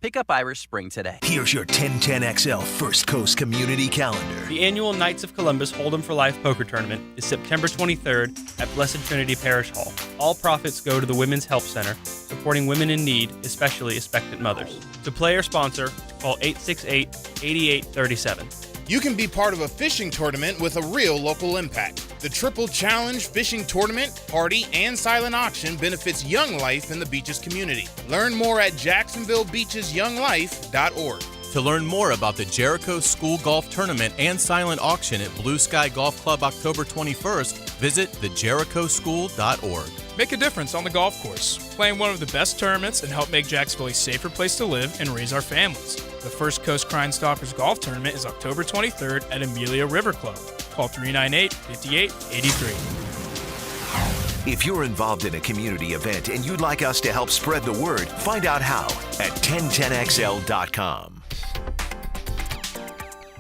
Pick up Irish Spring today. Here's your 1010XL First Coast Community Calendar. The annual Knights of Columbus Hold'em for Life poker tournament is September 23rd at Blessed Trinity Parish Hall. All profits go to the Women's Help Center, supporting women in need, especially expectant mothers. To play or sponsor, call 868-8837. You can be part of a fishing tournament with a real local impact. The Triple Challenge Fishing Tournament, Party, and Silent Auction benefits Young Life in the Beaches community. Learn more at JacksonvilleBeachesYoungLife.org. To learn more about the Jericho School Golf Tournament and Silent Auction at Blue Sky Golf Club October 21st, visit thejerichoschool.org. Make a difference on the golf course, playing one of the best tournaments and help make Jacksonville a safer place to live and raise our families. The First Coast Crime Stoppers Golf Tournament is October 23rd at Amelia River Club. Call 398-5883. If you're involved in a community event and you'd like us to help spread the word, find out how at 1010XL.com.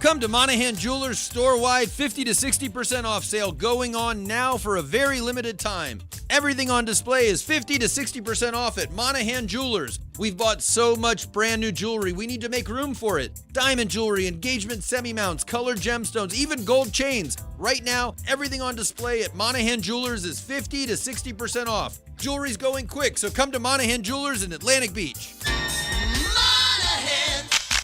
Come to Monahan Jewelers store-wide 50 to 60% off sale going on now for a very limited time. Everything on display is 50 to 60% off at Monahan Jewelers. We've bought so much brand new jewelry, we need to make room for it. Diamond jewelry, engagement semi-mounts, colored gemstones, even gold chains. Right now, everything on display at Monahan Jewelers is 50 to 60% off. Jewelry's going quick, so come to Monahan Jewelers in Atlantic Beach.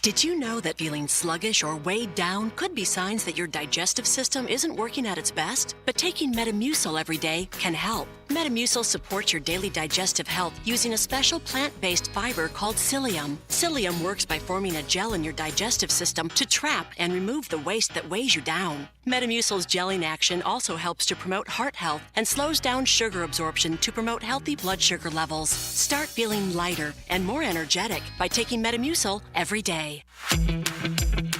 Did you know that feeling sluggish or weighed down could be signs that your digestive system isn't working at its best? But taking Metamucil every day can help. Metamucil supports your daily digestive health using a special plant-based fiber called psyllium. Psyllium works by forming a gel in your digestive system to trap and remove the waste that weighs you down. Metamucil's gelling action also helps to promote heart health and slows down sugar absorption to promote healthy blood sugar levels. Start feeling lighter and more energetic by taking Metamucil every day.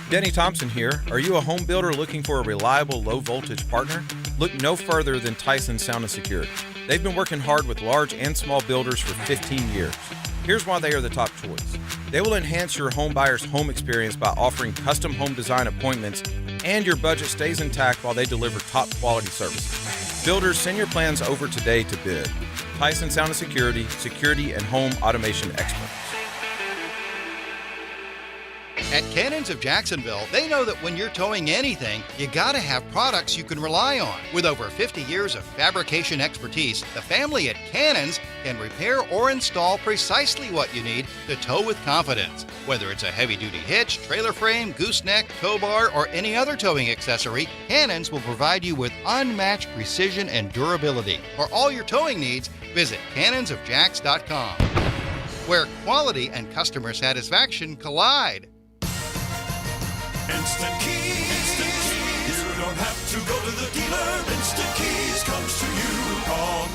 Denny Thompson here. Are you a home builder looking for a reliable low-voltage partner? Look no further than Tyson Sound and Security. They've been working hard with large and small builders for 15 years. Here's why they are the top choice. They will enhance your home buyer's home experience by offering custom home design appointments, and your budget stays intact while they deliver top quality services. Builders, send your plans over today to bid. Tyson Sound and Security, security and home automation experts. At Cannons of Jacksonville, they know that when you're towing anything, you gotta have products you can rely on. With over 50 years of fabrication expertise, the family at Cannons can repair or install precisely what you need to tow with confidence. Whether it's a heavy-duty hitch, trailer frame, gooseneck, tow bar, or any other towing accessory, Cannons will provide you with unmatched precision and durability. For all your towing needs, visit cannonsofjacks.com, where quality and customer satisfaction collide. Instant Keys. You don't have to go to the dealer. Instant Keys comes to you. Call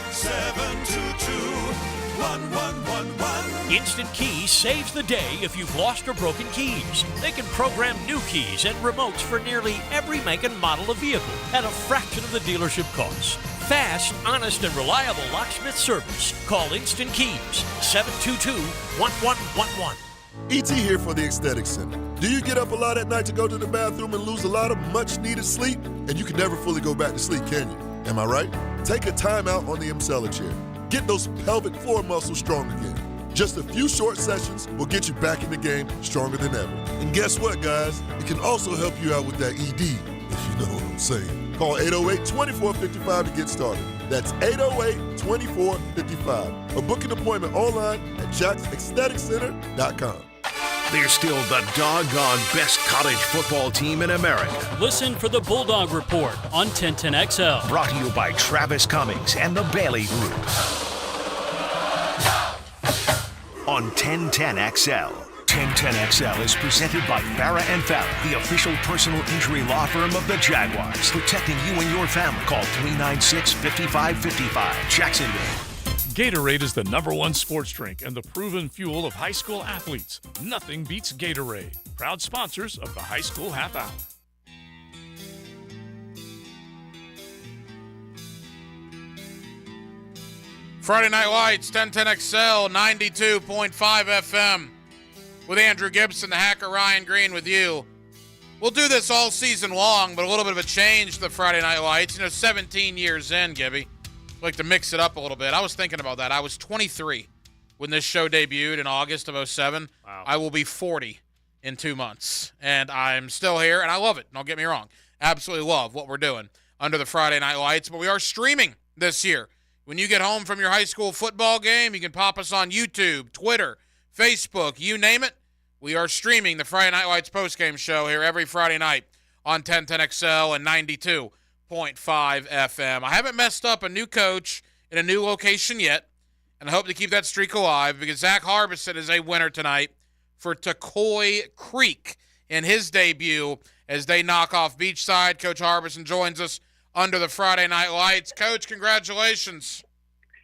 904-722-1111. Instant Keys saves the day if you've lost or broken keys. They can program new keys and remotes for nearly every make and model of vehicle at a fraction of the dealership cost. Fast, honest, and reliable locksmith service. Call Instant Keys, 722-1111. E.T. here for the Aesthetic Center. Do you get up a lot at night to go to the bathroom and lose a lot of much-needed sleep? And you can never fully go back to sleep, can you? Am I right? Take a time out on the Emsella chair. Get those pelvic floor muscles strong again. Just a few short sessions will get you back in the game stronger than ever. And guess what, guys? It can also help you out with that ED, if you know what I'm saying. Call 808-2455 to get started. That's 808-2455. Or book an appointment online at jacksaestheticcenter.com. They're still the doggone best college football team in America. Listen for the Bulldog Report on 1010XL. Brought to you by Travis Cummings and the Bailey Group. On 1010XL. 1010XL is presented by Farah & Farah, the official personal injury law firm of the Jaguars. Protecting you and your family. Call 396-5555. Jacksonville. Gatorade is the #1 sports drink and the proven fuel of high school athletes. Nothing beats Gatorade. Proud sponsors of the High School Half Hour. Friday Night Lights, 1010XL, 92.5 FM. With Andrew Gibson, the hacker Ryan Green with you. We'll do this all season long, but a little bit of a change to the Friday Night Lights. 17 years in, Gibby. Like to mix it up a little bit. I was thinking about that. I was 23 when this show debuted in August of 2007. Wow. I will be 40 in 2 months, and I'm still here, and I love it. Don't get me wrong. Absolutely love what we're doing under the Friday Night Lights, but we are streaming this year. When you get home from your high school football game, you can pop us on YouTube, Twitter, Facebook, you name it. We are streaming the Friday Night Lights postgame show here every Friday night on 1010XL and 92.5 FM. I haven't messed up a new coach in a new location yet, and I hope to keep that streak alive because Zach Harbison is a winner tonight for Tocoi Creek in his debut as they knock off Beachside. Coach Harbison joins us under the Friday Night Lights. Coach, congratulations.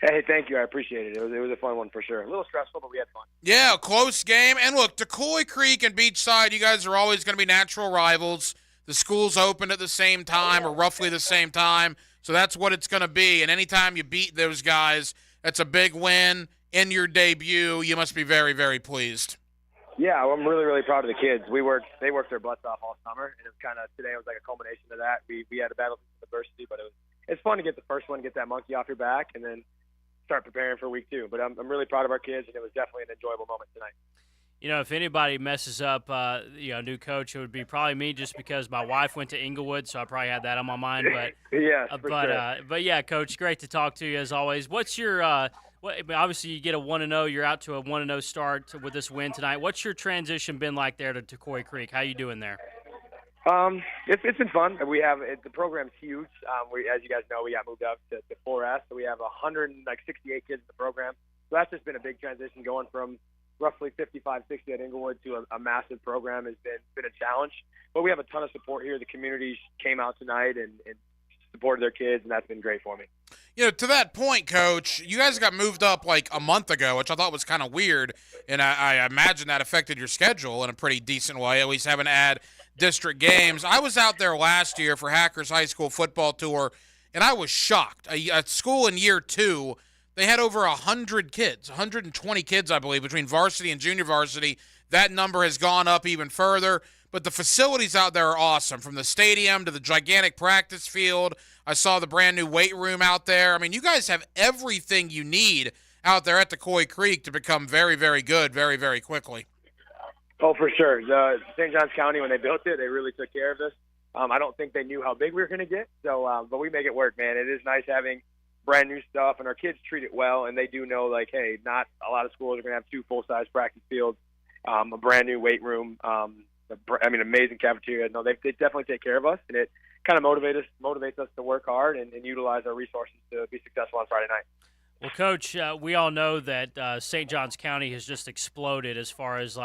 Hey, thank you. I appreciate it. It was a fun one for sure. A little stressful, but we had fun. Yeah, a close game. And look, Tocoi Creek and Beachside, you guys are always going to be natural rivals. The schools opened at the same time or roughly the same time, so that's what it's going to be. And anytime you beat those guys, that's a big win in your debut. You must be very, very pleased. Yeah, I'm really, really proud of the kids. They worked their butts off all summer, and it was today was like a culmination of that. We had a battle with adversity, but it's fun to get the first one, get that monkey off your back, and then start preparing for week 2. But I'm really proud of our kids, and it was definitely an enjoyable moment tonight. If anybody messes up, new coach, it would be probably me, just because my wife went to Inglewood, so I probably had that on my mind. But yes, for sure. But yeah, Coach, great to talk to you as always. What's your obviously you get a 1-0, you're out to a 1-0 start with this win tonight. What's your transition been like there to Tocoi Creek? How you doing there? It's been fun. The program's huge. As you guys know, we got moved up to 4S, so we have 168 kids in the program. So that's just been a big transition, going from roughly 55, 60 at Inglewood to a massive program has been a challenge. But we have a ton of support here. The community came out tonight and supported their kids, and that's been great for me. To that point, Coach, you guys got moved up like a month ago, which I thought was kind of weird, and I imagine that affected your schedule in a pretty decent way, at least having to add district games. I was out there last year for Hackers High School Football Tour, and I was shocked. At school in year 2, they had over 100 kids, 120 kids, I believe, between varsity and junior varsity. That number has gone up even further. but the facilities out there are awesome, from the stadium to the gigantic practice field. I saw the brand new weight room out there. I mean, you guys have everything you need out there at the Coy Creek to become very, very good very, very quickly. Oh, for sure. St. Johns County, when they built it, they really took care of us. I don't think they knew how big we were going to get, so but we make it work, man. It is nice having brand new stuff, and our kids treat it well, and they do know, like, hey, not a lot of schools are going to have 2 full-size practice fields, a brand new weight room, amazing cafeteria. No, they definitely take care of us, and it kind of motivates us to work hard and utilize our resources to be successful on Friday night. Well, Coach, we all know that St. Johns County has just exploded as far as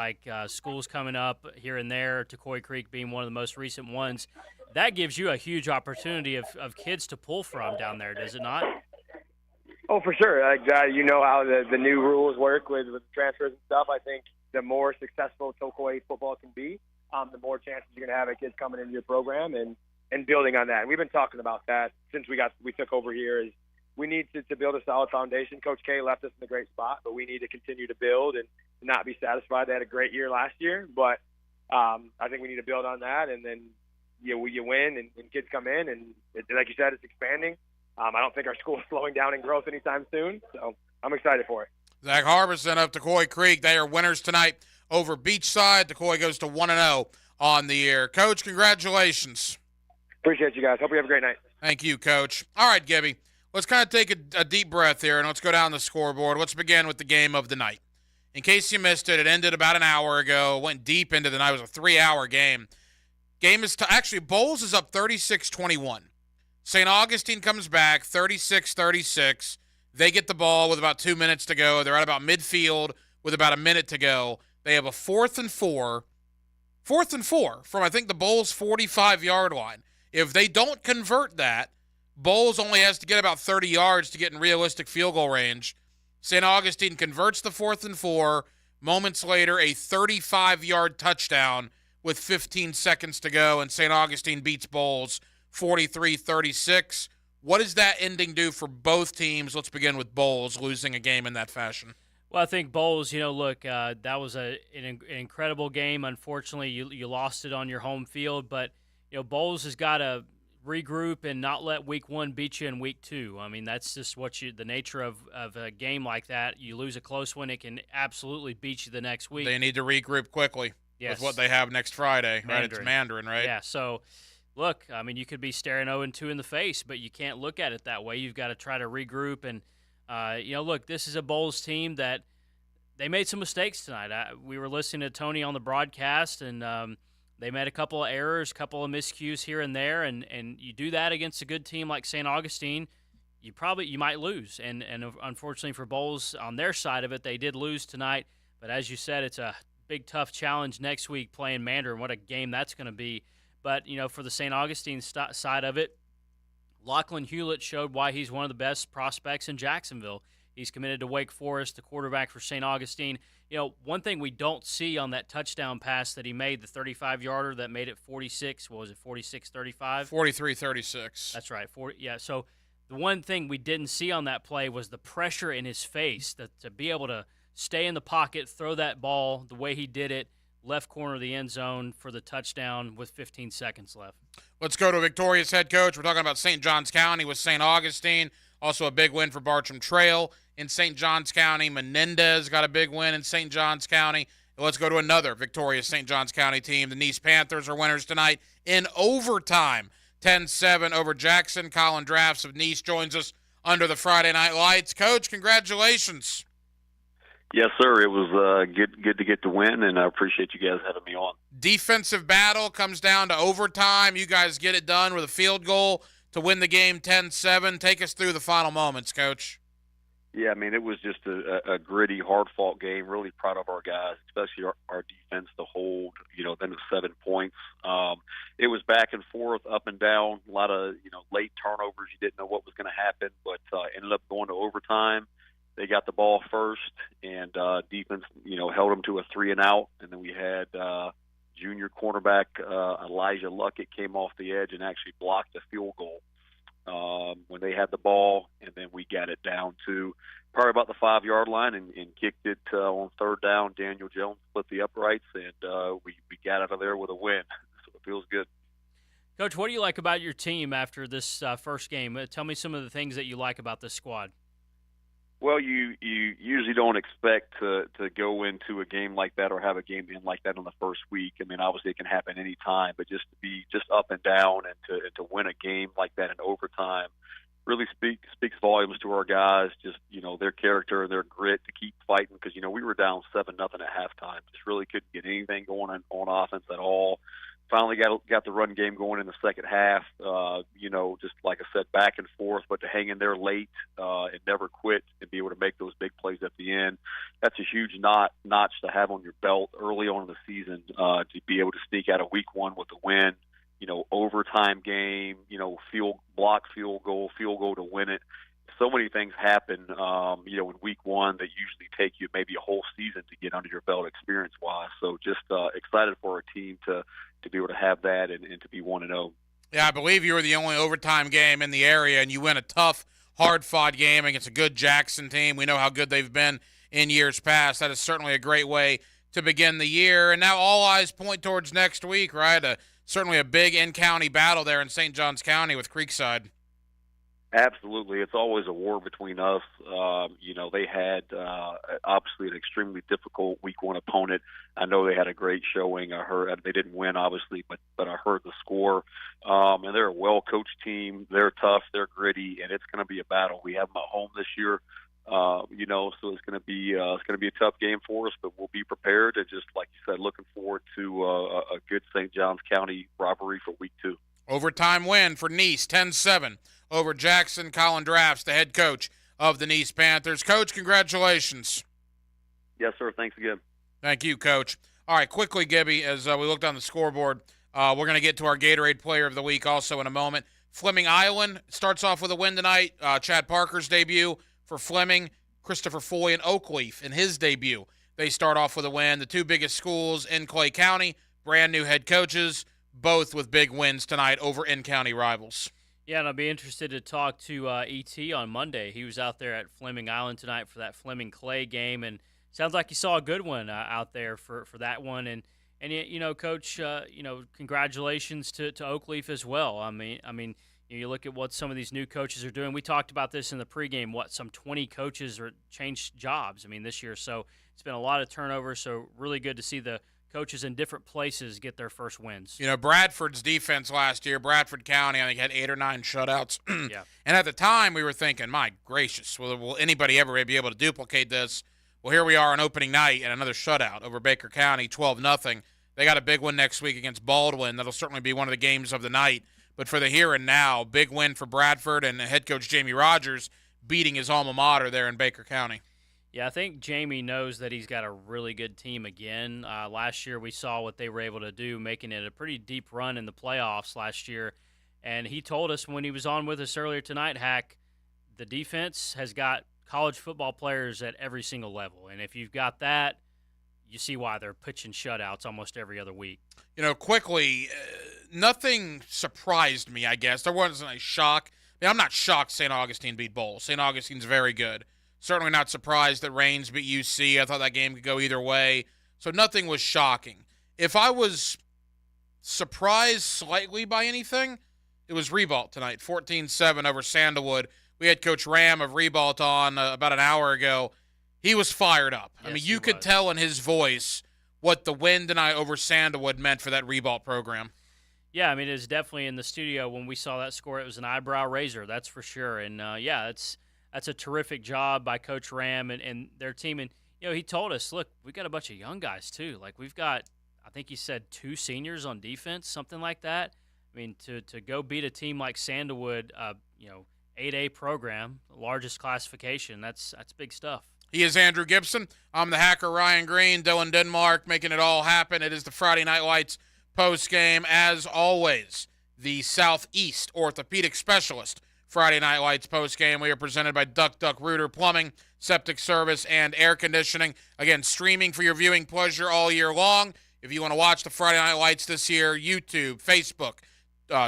schools coming up here and there, to Coy Creek being one of the most recent ones. That gives you a huge opportunity of kids to pull from down there, does it not? Oh, for sure. You know how the new rules work with transfers and stuff. I think the more successful Tocoi football can be, the more chances you're going to have at kids coming into your program and building on that. And we've been talking about that since we took over here. Is we need to build a solid foundation. Coach K left us in a great spot, but we need to continue to build and not be satisfied. They had a great year last year, but I think we need to build on that, and then you win and kids come in, and like you said, it's expanding. I don't think our school is slowing down in growth anytime soon, so I'm excited for it. Zach Harbison of Coy Creek. They are winners tonight over Beachside. Coy goes to 1-0 on the year. Coach, congratulations. Appreciate you guys. Hope you have a great night. Thank you, Coach. All right, Gibby. Let's kind of take a deep breath here, and let's go down the scoreboard. Let's begin with the game of the night. In case you missed it, it ended about an hour ago. Went deep into the night. It was a 3-hour game. Actually, Bowles is up 36-21. St. Augustine comes back 36-36. They get the ball with about 2 minutes to go. They're at about midfield with about a minute to go. They have a 4th and 4 from, I think, the Bowles 45-yard line. If they don't convert that, Bowles only has to get about 30 yards to get in realistic field goal range. St. Augustine converts the 4th and 4. Moments later, a 35-yard touchdown with 15 seconds to go, and St. Augustine beats Bowles 43-36. What does that ending do for both teams? Let's begin with Bowles losing a game in that fashion. Well, I think Bowles, look, that was an incredible game. Unfortunately, you lost it on your home field, but Bowles has got to regroup and not let week 1 beat you in week 2. I mean, that's just the nature of a game like that. You lose a close one, it can absolutely beat you the next week. They need to regroup quickly with what they have next Friday. Right? It's Mandarin, right? Yeah, so look, I mean, you could be staring 0-2 in the face, but you can't look at it that way. You've got to try to regroup. And, look, this is a Bowles team that they made some mistakes tonight. We were listening to Tony on the broadcast, and they made a couple of errors, a couple of miscues here and there. And you do that against a good team like St. Augustine, you might lose. And unfortunately for Bowles, on their side of it, they did lose tonight. But as you said, it's a big, tough challenge next week playing Mandarin. What a game that's going to be. But, for the St. Augustine side of it, Lachlan Hewlett showed why he's one of the best prospects in Jacksonville. He's committed to Wake Forest, the quarterback for St. Augustine. One thing we don't see on that touchdown pass that he made, the 35-yarder that made it 46, what was it, 46-35? 43-36. That's right. So the one thing we didn't see on that play was the pressure in his face, to be able to stay in the pocket, throw that ball the way he did it, left corner of the end zone for the touchdown with 15 seconds left. Let's go to Victoria's head coach. We're talking about St. Johns County with St. Augustine. Also a big win for Bartram Trail in St. Johns County. Menendez got a big win in St. Johns County. And let's go to another victorious St. Johns County team. The Nice Panthers are winners tonight in overtime. 10-7 over Jackson. Colin Drafts of Nice joins us under the Friday Night Lights. Coach, congratulations. Yes, sir. It was good to get the win, and I appreciate you guys having me on. Defensive battle comes down to overtime. You guys get it done with a field goal to win the game 10-7. Take us through the final moments, Coach. Yeah, I mean, it was just a gritty, hard-fought game. Really proud of our guys, especially our defense to hold, them to 7 points. It was back and forth, up and down, a lot of, late turnovers. You didn't know what was going to happen, but ended up going to overtime. They got the ball first, and defense, held them to a 3-and-out. And then we had junior cornerback Elijah Luckett came off the edge and actually blocked the field goal when they had the ball, and then we got it down to probably about the 5-yard line and kicked it on third down. Daniel Jones split the uprights, and we got out of there with a win. So it feels good. Coach, what do you like about your team after this first game? Tell me some of the things that you like about this squad. Well, you usually don't expect to go into a game like that or have a game in like that in the first week. I mean, obviously it can happen any time, but just to be just up and down and to win a game like that in overtime really speaks volumes to our guys. Just, their character, their grit to keep fighting, because we were down 7-0 at halftime. Just really couldn't get anything going on offense at all. Finally got the run game going in the second half. Just like I said, back and forth, but to hang in there late and never quit and be able to make those big plays at the end, that's a huge notch to have on your belt early on in the season, to be able to sneak out of week one with a win. Overtime game, field goal to win it. So many things happen, in week one that usually take you maybe a whole season to get under your belt experience-wise. So just excited for our team to be able to have that and to be 1-0. Yeah, I believe you were the only overtime game in the area, and you win a tough, hard-fought game against a good Jackson team. We know how good they've been in years past. That is certainly a great way to begin the year. And now all eyes point towards next week, right? Certainly a big in-county battle there in St. Johns County with Creekside. Absolutely. It's always a war between us. They had obviously an extremely difficult week one opponent. I know they had a great showing. I heard they didn't win, obviously, but I heard the score. And they're a well-coached team. They're tough. They're gritty, and it's going to be a battle. We have them at home this year, so it's going to be a tough game for us, but we'll be prepared. And just like you said, looking forward to a good St. Johns County rivalry for week 2. Overtime win for Nease, 10-7 over Jackson. Colin Drafts, the head coach of the Nease Panthers. Coach, congratulations. Yes, sir. Thanks again. Thank you, Coach. All right, quickly, Gibby, as we looked on the scoreboard, we're going to get to our Gatorade Player of the Week also in a moment. Fleming Island starts off with a win tonight. Chad Parker's debut for Fleming. Christopher Foy and Oakleaf in his debut. They start off with a win. The two biggest schools in Clay County, brand new head coaches, both with big wins tonight over in-county rivals. Yeah, and I'll be interested to talk to E.T. on Monday. He was out there at Fleming Island tonight for that Fleming Clay game, and sounds like you saw a good one out there for that one. And Coach, congratulations to Oakleaf as well. I mean, you look at what some of these new coaches are doing. We talked about this in the pregame. Some 20 coaches changed jobs. This year, so it's been a lot of turnover. So really good to see the coaches in different places get their first wins. Bradford's defense last year, Bradford County, I think, had 8 or 9 shutouts. Yeah. And at the time, we were thinking, my gracious, will anybody ever be able to duplicate this? Well, here we are on opening night and another shutout over Baker County, 12-0. They got a big one next week against Baldwin. That'll certainly be one of the games of the night. But for the here and now, big win for Bradford and head coach Jamie Rogers beating his alma mater there in Baker County. Yeah, I think Jamie knows that he's got a really good team again. Last year we saw what they were able to do, making it a pretty deep run in the playoffs last year. And he told us when he was on with us earlier tonight, Hack, the defense has got college football players at every single level. And if you've got that, you see why they're pitching shutouts almost every other week. Quickly, nothing surprised me, I guess. There wasn't a shock. I'm not shocked St. Augustine beat Bowles. St. Augustine's very good. Certainly not surprised that Raines beat UC. I thought that game could go either way. So nothing was shocking. If I was surprised slightly by anything, it was Ribault tonight, 14-7 over Sandalwood. We had Coach Ram of Ribault on about an hour ago. He was fired up. Yes, you could tell in his voice what the win tonight over Sandalwood meant for that Ribault program. Yeah, it was definitely in the studio when we saw that score. It was an eyebrow raiser, that's for sure. And, that's a terrific job by Coach Ram and their team. And, he told us, look, we've got a bunch of young guys too. Like we've got, I think he said 2 seniors on defense, something like that. To go beat a team like Sandalwood, 8A program, largest classification, that's big stuff. He is Andrew Gibson. I'm the hacker Ryan Green, Dylan Denmark, making it all happen. It is the Friday Night Lights post game. As always, the Southeast Orthopedic Specialist Friday Night Lights postgame. We are presented by Duck Duck Rooter Plumbing, Septic Service, and Air Conditioning. Again, streaming for your viewing pleasure all year long. If you want to watch the Friday Night Lights this year, YouTube, Facebook,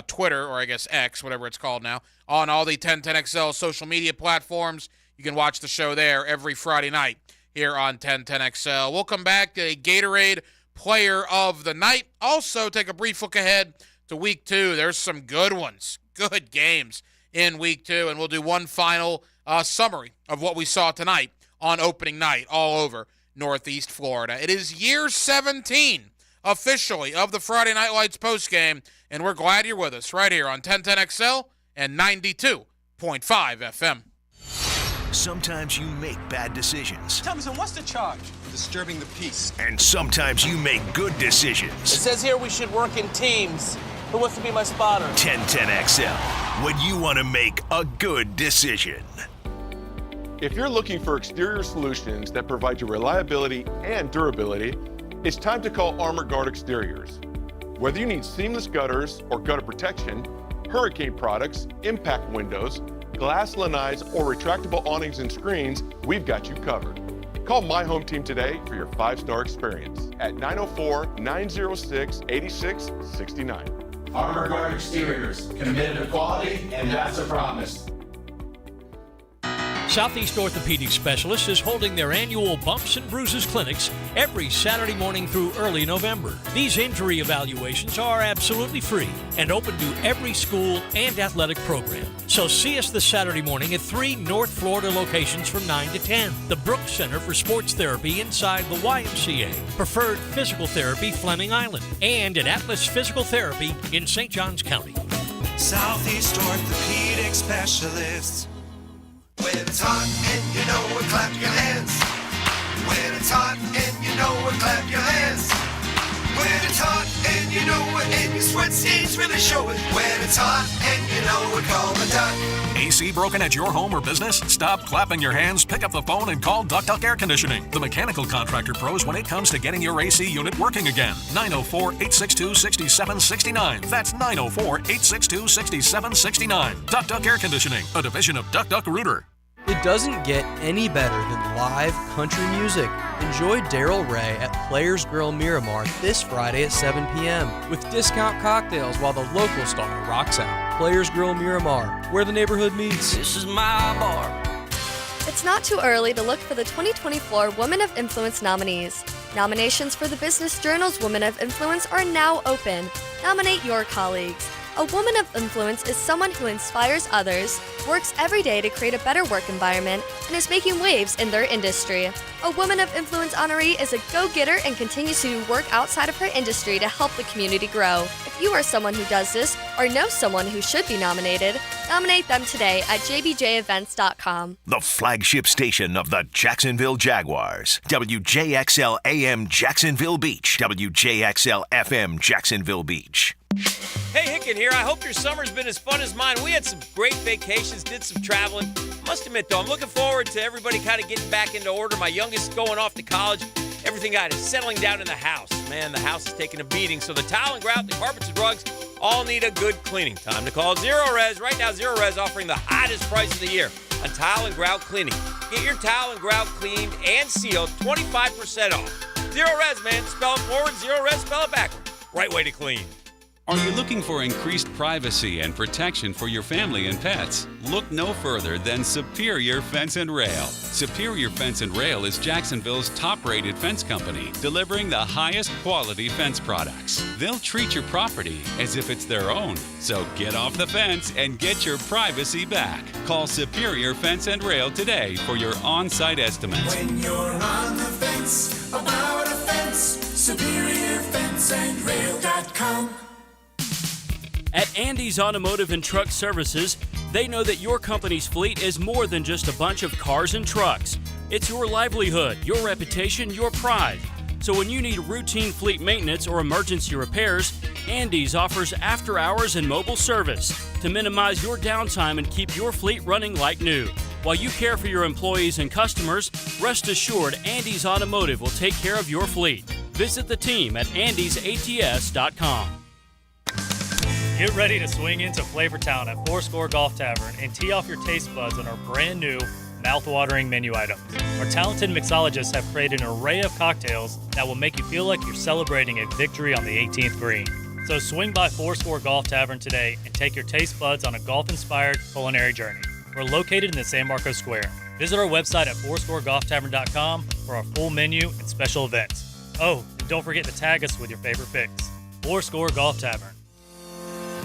Twitter, or I guess X, whatever it's called now, on all the 1010XL social media platforms. You can watch the show there every Friday night here on 1010XL. We'll come back to a Gatorade Player of the Night. Also, take a brief look ahead to Week 2. There's some good ones, good games in Week 2, and we'll do one final summary of what we saw tonight on opening night all over Northeast Florida. It is year 17 officially of the Friday Night Lights postgame, and we're glad you're with us right here on 1010XL and 92.5 FM. Sometimes you make bad decisions. Thompson, what's the charge? Disturbing the peace. And sometimes you make good decisions. It says here we should work in teams. Who wants to be my spotter? 1010XL, when you want to make a good decision. If you're looking for exterior solutions that provide you reliability and durability, it's time to call Armor Guard Exteriors. Whether you need seamless gutters or gutter protection, hurricane products, impact windows, glass lanais, or retractable awnings and screens, we've got you covered. Call My Home Team today for your 5-star experience at 904-906-8669. Armor Guard Exteriors, committed to quality, and that's a promise. Southeast Orthopedic Specialists is holding their annual Bumps and Bruises clinics every Saturday morning through early November. These injury evaluations are absolutely free and open to every school and athletic program. So see us this Saturday morning at 3 North Florida locations from 9 to 10. The Brooks Center for Sports Therapy inside the YMCA. Preferred Physical Therapy, Fleming Island. And at Atlas Physical Therapy in St. Johns County. Southeast Orthopedic Specialists. When it's hot and you know it, clap your hands. When it's hot and you know it, clap your hands. When it's hot and you know it, and your sweat stains really show it. When it's hot and you know it, call the Duck. AC broken at your home or business? Stop clapping your hands, pick up the phone, and call Duck Duck Air Conditioning. The mechanical contractor pros when it comes to getting your AC unit working again. 904-862-6769. That's 904-862-6769. Duck Duck Air Conditioning, a division of Duck Duck Rooter. It doesn't get any better than live country music. Enjoy Daryl Ray at Players Grill Miramar this Friday at 7 p.m. with discount cocktails while the local star rocks out. Players Grill Miramar, where the neighborhood meets. This is my bar. It's not too early to look for the 2024 Women of Influence nominees. Nominations for the Business Journal's Women of Influence are now open. Nominate your colleagues. A woman of influence is someone who inspires others, works every day to create a better work environment, and is making waves in their industry. A woman of influence honoree is a go-getter and continues to work outside of her industry to help the community grow. If you are someone who does this or know someone who should be nominated, nominate them today at jbjevents.com. The flagship station of the Jacksonville Jaguars. WJXL AM Jacksonville Beach. WJXL FM Jacksonville Beach. Hey, Hicken here. I hope your summer's been as fun as mine. We had some great vacations, did some traveling. Must admit, though, I'm looking forward to everybody kind of getting back into order. My youngest going off to college. Everything got is settling down in the house. Man, the house is taking a beating. So the towel and grout, the carpets and rugs all need a good cleaning. Time to call Zero Res. Right now, Zero Res offering the hottest price of the year on tile and grout cleaning. Get your towel and grout cleaned and sealed 25% off. Zero Res, man. Spell it forward. Zero Res, spell it backward. Right way to clean. Are you looking for increased privacy and protection for your family and pets? Look no further than Superior Fence and Rail. Superior Fence and Rail is Jacksonville's top-rated fence company, delivering the highest quality fence products. They'll treat your property as if it's their own. So get off the fence and get your privacy back. Call Superior Fence and Rail today for your on-site estimates. When you're on the fence, about a fence, SuperiorFenceandRail.com. At Andy's Automotive and Truck Services, they know that your company's fleet is more than just a bunch of cars and trucks. It's your livelihood, your reputation, your pride. So when you need routine fleet maintenance or emergency repairs, Andy's offers after-hours and mobile service to minimize your downtime and keep your fleet running like new. While you care for your employees and customers, rest assured Andy's Automotive will take care of your fleet. Visit the team at andysats.com. Get ready to swing into Flavortown at Fourscore Golf Tavern and tee off your taste buds on our brand new, mouth-watering menu items. Our talented mixologists have created an array of cocktails that will make you feel like you're celebrating a victory on the 18th green. So swing by Fourscore Golf Tavern today and take your taste buds on a golf-inspired culinary journey. We're located in the San Marcos Square. Visit our website at fourscoregolftavern.com for our full menu and special events. Oh, and don't forget to tag us with your favorite picks. Fourscore Golf Tavern.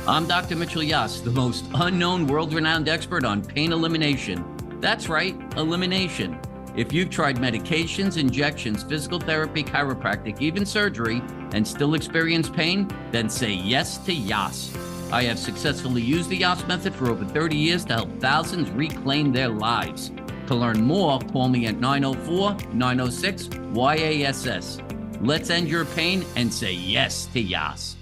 I'm Dr. Mitchell Yass, the most unknown world-renowned expert on pain elimination. That's right, elimination. If you've tried medications, injections, physical therapy, chiropractic, even surgery, and still experience pain, then say yes to Yass. I have successfully used the Yass method for over 30 years to help thousands reclaim their lives. To learn more, call me at 904-906-YASS. Let's end your pain and say yes to Yass.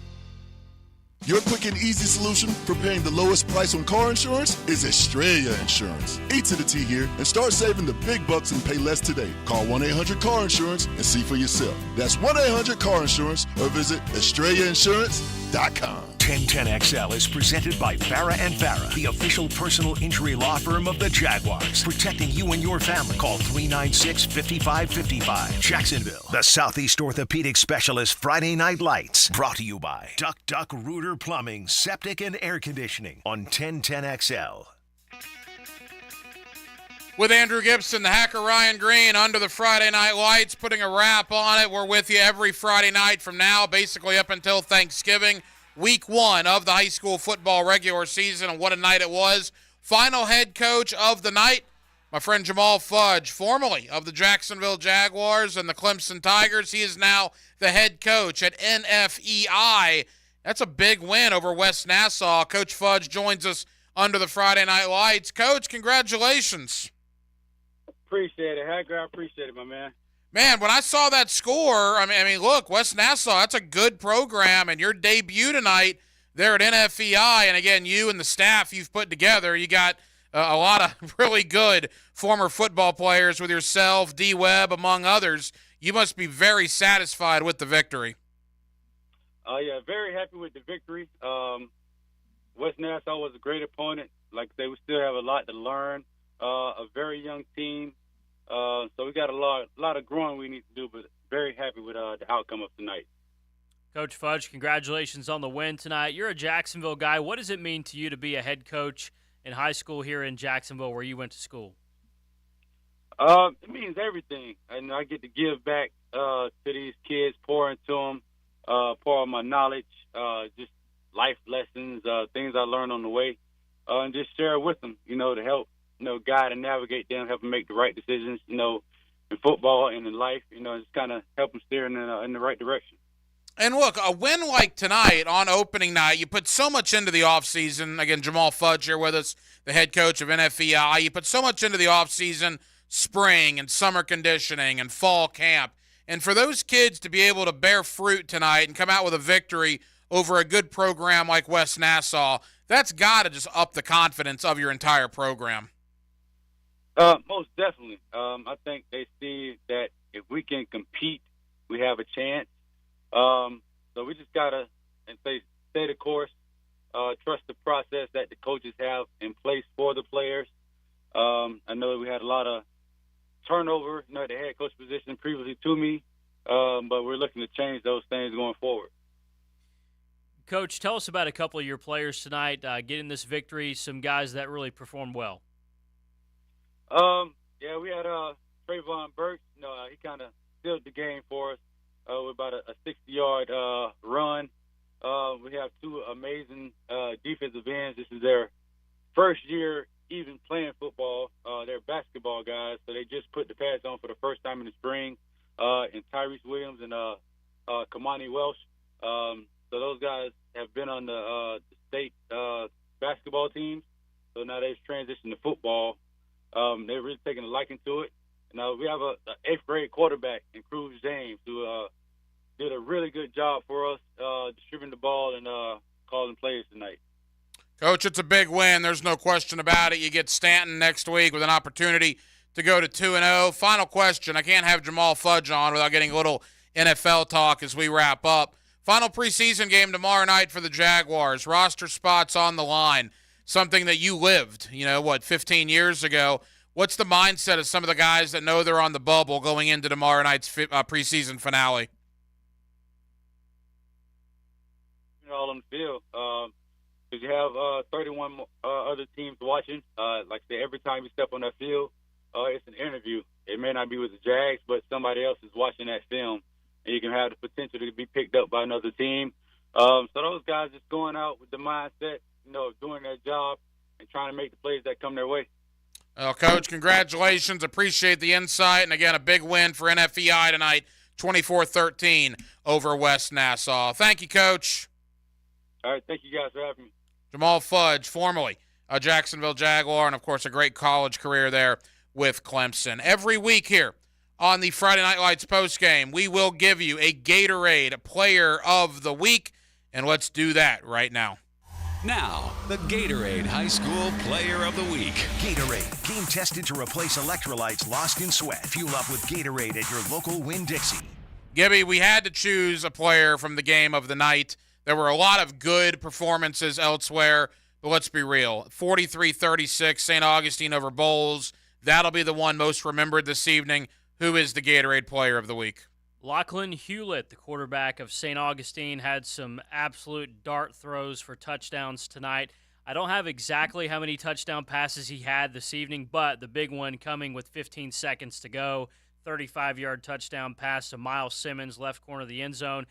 Your quick and easy solution for paying the lowest price on car insurance is Estrella Insurance. E to the T here, and start saving the big bucks and pay less today. Call 1-800-CAR-INSURANCE and see for yourself. That's 1-800-CAR-INSURANCE or visit EstrellaInsurance.com. 1010XL is presented by Farah and Farah, the official personal injury law firm of the Jaguars, protecting you and your family. Call 396-5555. Jacksonville, the Southeast Orthopedic Specialist Friday Night Lights, brought to you by Duck Duck Rooter Plumbing, Septic and Air Conditioning on 1010XL. With Andrew Gibson, the hacker Ryan Green, under the Friday Night Lights, putting a wrap on it. We're with you every Friday night from now, basically up until Thanksgiving. Week 1 of the high school football regular season, and what a night it was. Final head coach of the night, my friend Jamal Fudge, formerly of the Jacksonville Jaguars and the Clemson Tigers. He is now the head coach at NFEI. That's a big win over West Nassau. Coach Fudge joins us under the Friday Night Lights. Coach, congratulations. Appreciate it, Hacker. I appreciate it, my man. Man, when I saw that score, I mean, look, West Nassau, that's a good program, and your debut tonight there at NFEI, and again, you and the staff you've put together, you got a lot of really good former football players with yourself, D. Webb, among others. You must be very satisfied with the victory. Yeah, very happy with the victory. West Nassau was a great opponent. Like I say, we still have a lot to learn. A very young team. So we got a lot of growing we need to do, but very happy with the outcome of tonight. Coach Fudge, congratulations on the win tonight. You're a Jacksonville guy. What does it mean to you to be a head coach in high school here in Jacksonville where you went to school? It means everything. And I get to give back to these kids, pour into them, pour my knowledge, just life lessons, things I learned on the way, and just share with them, to help guide and navigate them, help them make the right decisions, in football and in life, just kind of help them steer in the right direction. And look, a win like tonight on opening night, you put so much into the offseason. Again, Jamal Fudge here with us, the head coach of NFEI. You put so much into the offseason, spring and summer conditioning and fall camp. And for those kids to be able to bear fruit tonight and come out with a victory over a good program like West Nassau, that's got to just up the confidence of your entire program. Most definitely. I think they see that if we can compete, we have a chance. So we just got to stay the course, trust the process that the coaches have in place for the players. I know that we had a lot of turnover at the head coach position previously to me, but we're looking to change those things going forward. Coach, tell us about a couple of your players tonight getting this victory, some guys that really performed well. Yeah, we had Trayvon Burks. He kind of sealed the game for us with about a 60-yard run. We have two amazing defensive ends. This is their first year even playing football. They're basketball guys, so they just put the pads on for the first time in the spring. And Tyrese Williams and Kamani Welsh. So those guys have been on the state basketball teams. So now they've transitioned to football. They're really taking a liking to it. Now we have an 8th grade quarterback in Cruz James who did a really good job for us distributing the ball and calling plays tonight. Coach, it's a big win. There's no question about it. You get Stanton next week with an opportunity to go to 2-0. Final question. I can't have Jamal Fudge on without getting a little NFL talk as we wrap up. Final preseason game tomorrow night for the Jaguars. Roster spots on the line. Something that you lived, 15 years ago. What's the mindset of some of the guys that know they're on the bubble going into tomorrow night's preseason finale? it all on the field. Because you have 31 other teams watching. Like I said, every time you step on that field, it's an interview. It may not be with the Jags, but somebody else is watching that film, and you can have the potential to be picked up by another team. So those guys just going out with the mindset, doing their job and trying to make the plays that come their way. Well, Coach, congratulations. Appreciate the insight. And, again, a big win for NFEI tonight, 24-13 over West Nassau. Thank you, Coach. All right, thank you guys for having me. Jamal Fudge, formerly a Jacksonville Jaguar, and, of course, a great college career there with Clemson. Every week here on the Friday Night Lights postgame, we will give you a Gatorade Player of the Week, and let's do that right now. Now, the Gatorade High School Player of the Week. Gatorade, game tested to replace electrolytes lost in sweat. Fuel up with Gatorade at your local Winn-Dixie. Gibby, we had to choose a player from the game of the night. There were a lot of good performances elsewhere, but let's be real. 43-36, St. Augustine over Bowles. That'll be the one most remembered this evening. Who is the Gatorade Player of the Week? Lachlan Hewlett, the quarterback of St. Augustine, had some absolute dart throws for touchdowns tonight. I don't have exactly how many touchdown passes he had this evening, but the big one coming with 15 seconds to go, 35-yard touchdown pass to Miles Simmons, left corner of the end zone.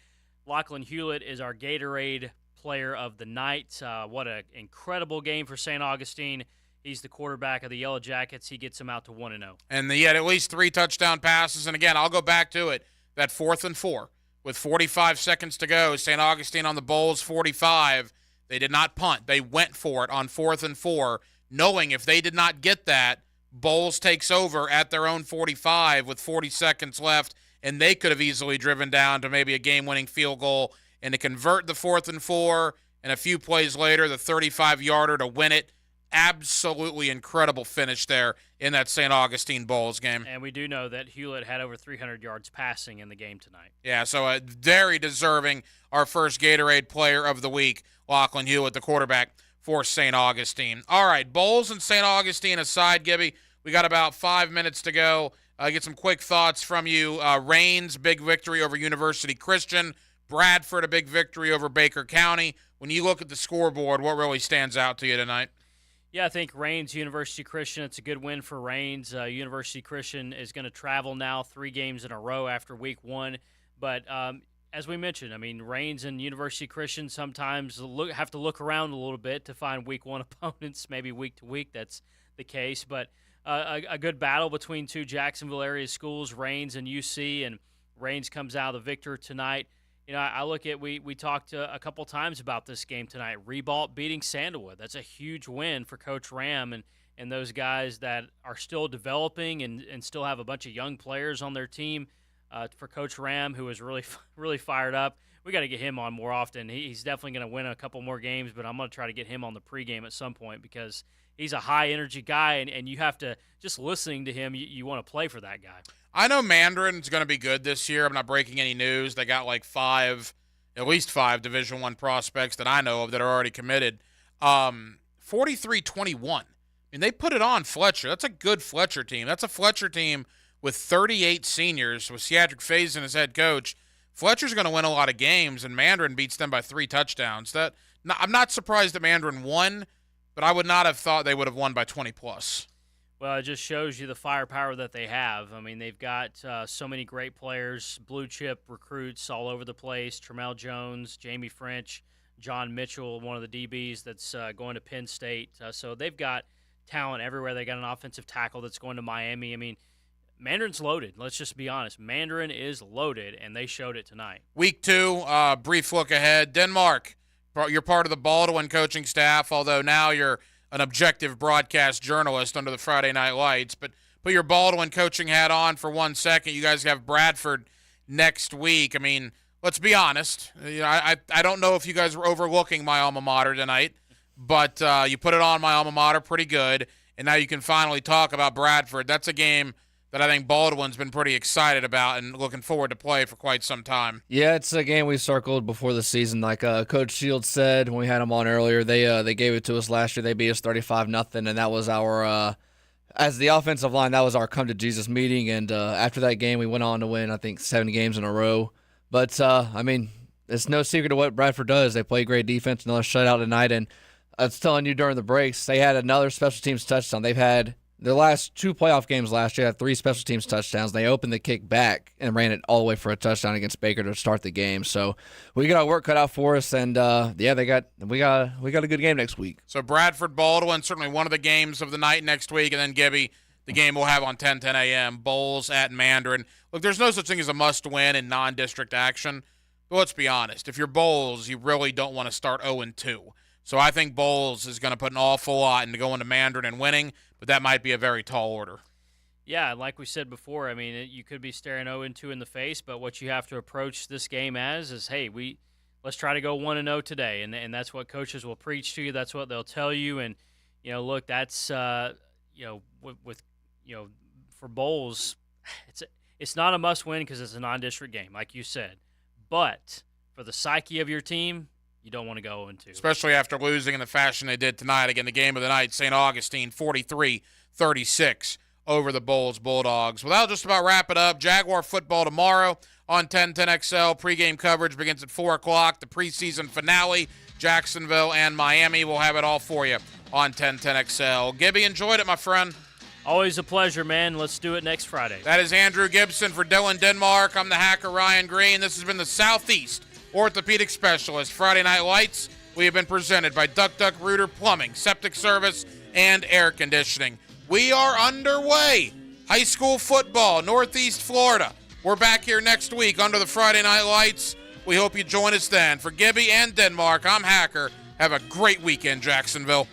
Lachlan Hewlett is our Gatorade Player of the Night. What an incredible game for St. Augustine. He's the quarterback of the Yellow Jackets. He gets them out to 1-0. And he had at least 3 touchdown passes. And, again, I'll go back to it. That 4th and 4 with 45 seconds to go. St. Augustine on the Bowles 45. They did not punt. They went for it on 4th and 4, knowing if they did not get that, Bowles takes over at their own 45 with 40 seconds left, and they could have easily driven down to maybe a game-winning field goal and to convert the 4th and 4, and a few plays later, the 35-yarder to win it. Absolutely incredible finish there in that St. Augustine Bowles game. And we do know that Hewlett had over 300 yards passing in the game tonight. Yeah, so very deserving, our first Gatorade Player of the Week, Lachlan Hewlett, the quarterback for St. Augustine. All right, Bowles and St. Augustine aside, Gibby, we got about 5 minutes to go. Get some quick thoughts from you. Raines, big victory over University Christian. Bradford, a big victory over Baker County. When you look at the scoreboard, what really stands out to you tonight? Yeah, I think Raines, University Christian, it's a good win for Raines. University Christian is going to travel now 3 games in a row after week 1. But as we mentioned, I mean, Raines and University Christian sometimes have to look around a little bit to find week 1 opponents, maybe week to week that's the case. But a good battle between 2 Jacksonville area schools, Raines and UC, and Raines comes out the victor tonight. You know, I look at, we talked a couple times about this game tonight. Ribault beating Sandalwood. That's a huge win for Coach Ram and those guys that are still developing and still have a bunch of young players on their team. For Coach Ram, who is really fired up. We got to get him on more often. He's definitely going to win a couple more games, but I'm going to try to get him on the pregame at some point because he's a high-energy guy, and you have to, just listening to him, you want to play for that guy. I know Mandarin's going to be good this year. I'm not breaking any news. They got like at least five Division I prospects that I know of that are already committed. 43-21. I mean, they put it on Fletcher. That's a good Fletcher team. That's a Fletcher team with 38 seniors, with Cedric Faison as head coach. Fletcher's going to win a lot of games, and Mandarin beats them by 3 touchdowns. I'm not surprised that Mandarin won, but I would not have thought they would have won by 20+. Well, it just shows you the firepower that they have. I mean, they've got so many great players, blue-chip recruits all over the place. Tramel Jones, Jamie French, John Mitchell, one of the DBs that's going to Penn State. So they've got talent everywhere. They got an offensive tackle that's going to Miami. I mean, Mandarin's loaded. Let's just be honest. Mandarin is loaded, and they showed it tonight. Week 2, brief look ahead. Denmark, you're part of the Baldwin coaching staff, although now you're an objective broadcast journalist under the Friday Night Lights. But put your Baldwin coaching hat on for 1 second. You guys have Bradford next week. I mean, let's be honest. You know, I don't know if you guys were overlooking my alma mater tonight, but you put it on my alma mater pretty good, and now you can finally talk about Bradford. That's a game that I think Baldwin's been pretty excited about and looking forward to play for quite some time. Yeah, it's a game we circled before the season. Like Coach Shields said when we had him on earlier, they gave it to us last year. They beat us 35-0, and that was our as the offensive line, that was our come to Jesus meeting. And after that game, we went on to win, I think, 7 games in a row. But I mean, it's no secret to what Bradford does. They play great defense, another shutout tonight, and I was telling you during the breaks, they had another special teams touchdown. They've had their last 2 playoff games last year, had 3 special teams touchdowns. They opened the kick back and ran it all the way for a touchdown against Baker to start the game. So we got our work cut out for us, and we got a good game next week. So Bradford Baldwin, certainly one of the games of the night next week, and then Gibby, the game we'll have on 10 a.m. Bowles at Mandarin. Look, there's no such thing as a must-win in non-district action. But let's be honest, if you're Bowles, you really don't want to start 0-2. So I think Bowles is going to put an awful lot into going to Mandarin and winning, but that might be a very tall order. Yeah, like we said before, I mean, you could be staring 0-2 in the face, but what you have to approach this game as is, hey, let's try to go 1-0 today, and that's what coaches will preach to you. That's what they'll tell you, and look, that's for Bowles, it's not a must-win because it's a non-district game, like you said, but for the psyche of your team, you don't want to go 0-2. Especially after losing in the fashion they did tonight. Again, the game of the night, St. Augustine, 43-36 over the Bowles Bulldogs. Well, that'll just about wrap it up. Jaguar football tomorrow on 1010XL. Pregame coverage begins at 4 o'clock. The preseason finale, Jacksonville and Miami. We'll have it all for you on 1010XL. Gibby, enjoyed it, my friend. Always a pleasure, man. Let's do it next Friday. That is Andrew Gibson for Dylan Denmark. I'm the hacker, Ryan Green. This has been the Southeast Orthopedic Specialist Friday Night Lights. We have been presented by Duck Duck Rooter Plumbing, Septic Service, and Air Conditioning. We are underway. High school football, Northeast Florida. We're back here next week under the Friday Night Lights. We hope you join us then. For Gibby and Denmark, I'm Hacker. Have a great weekend, Jacksonville.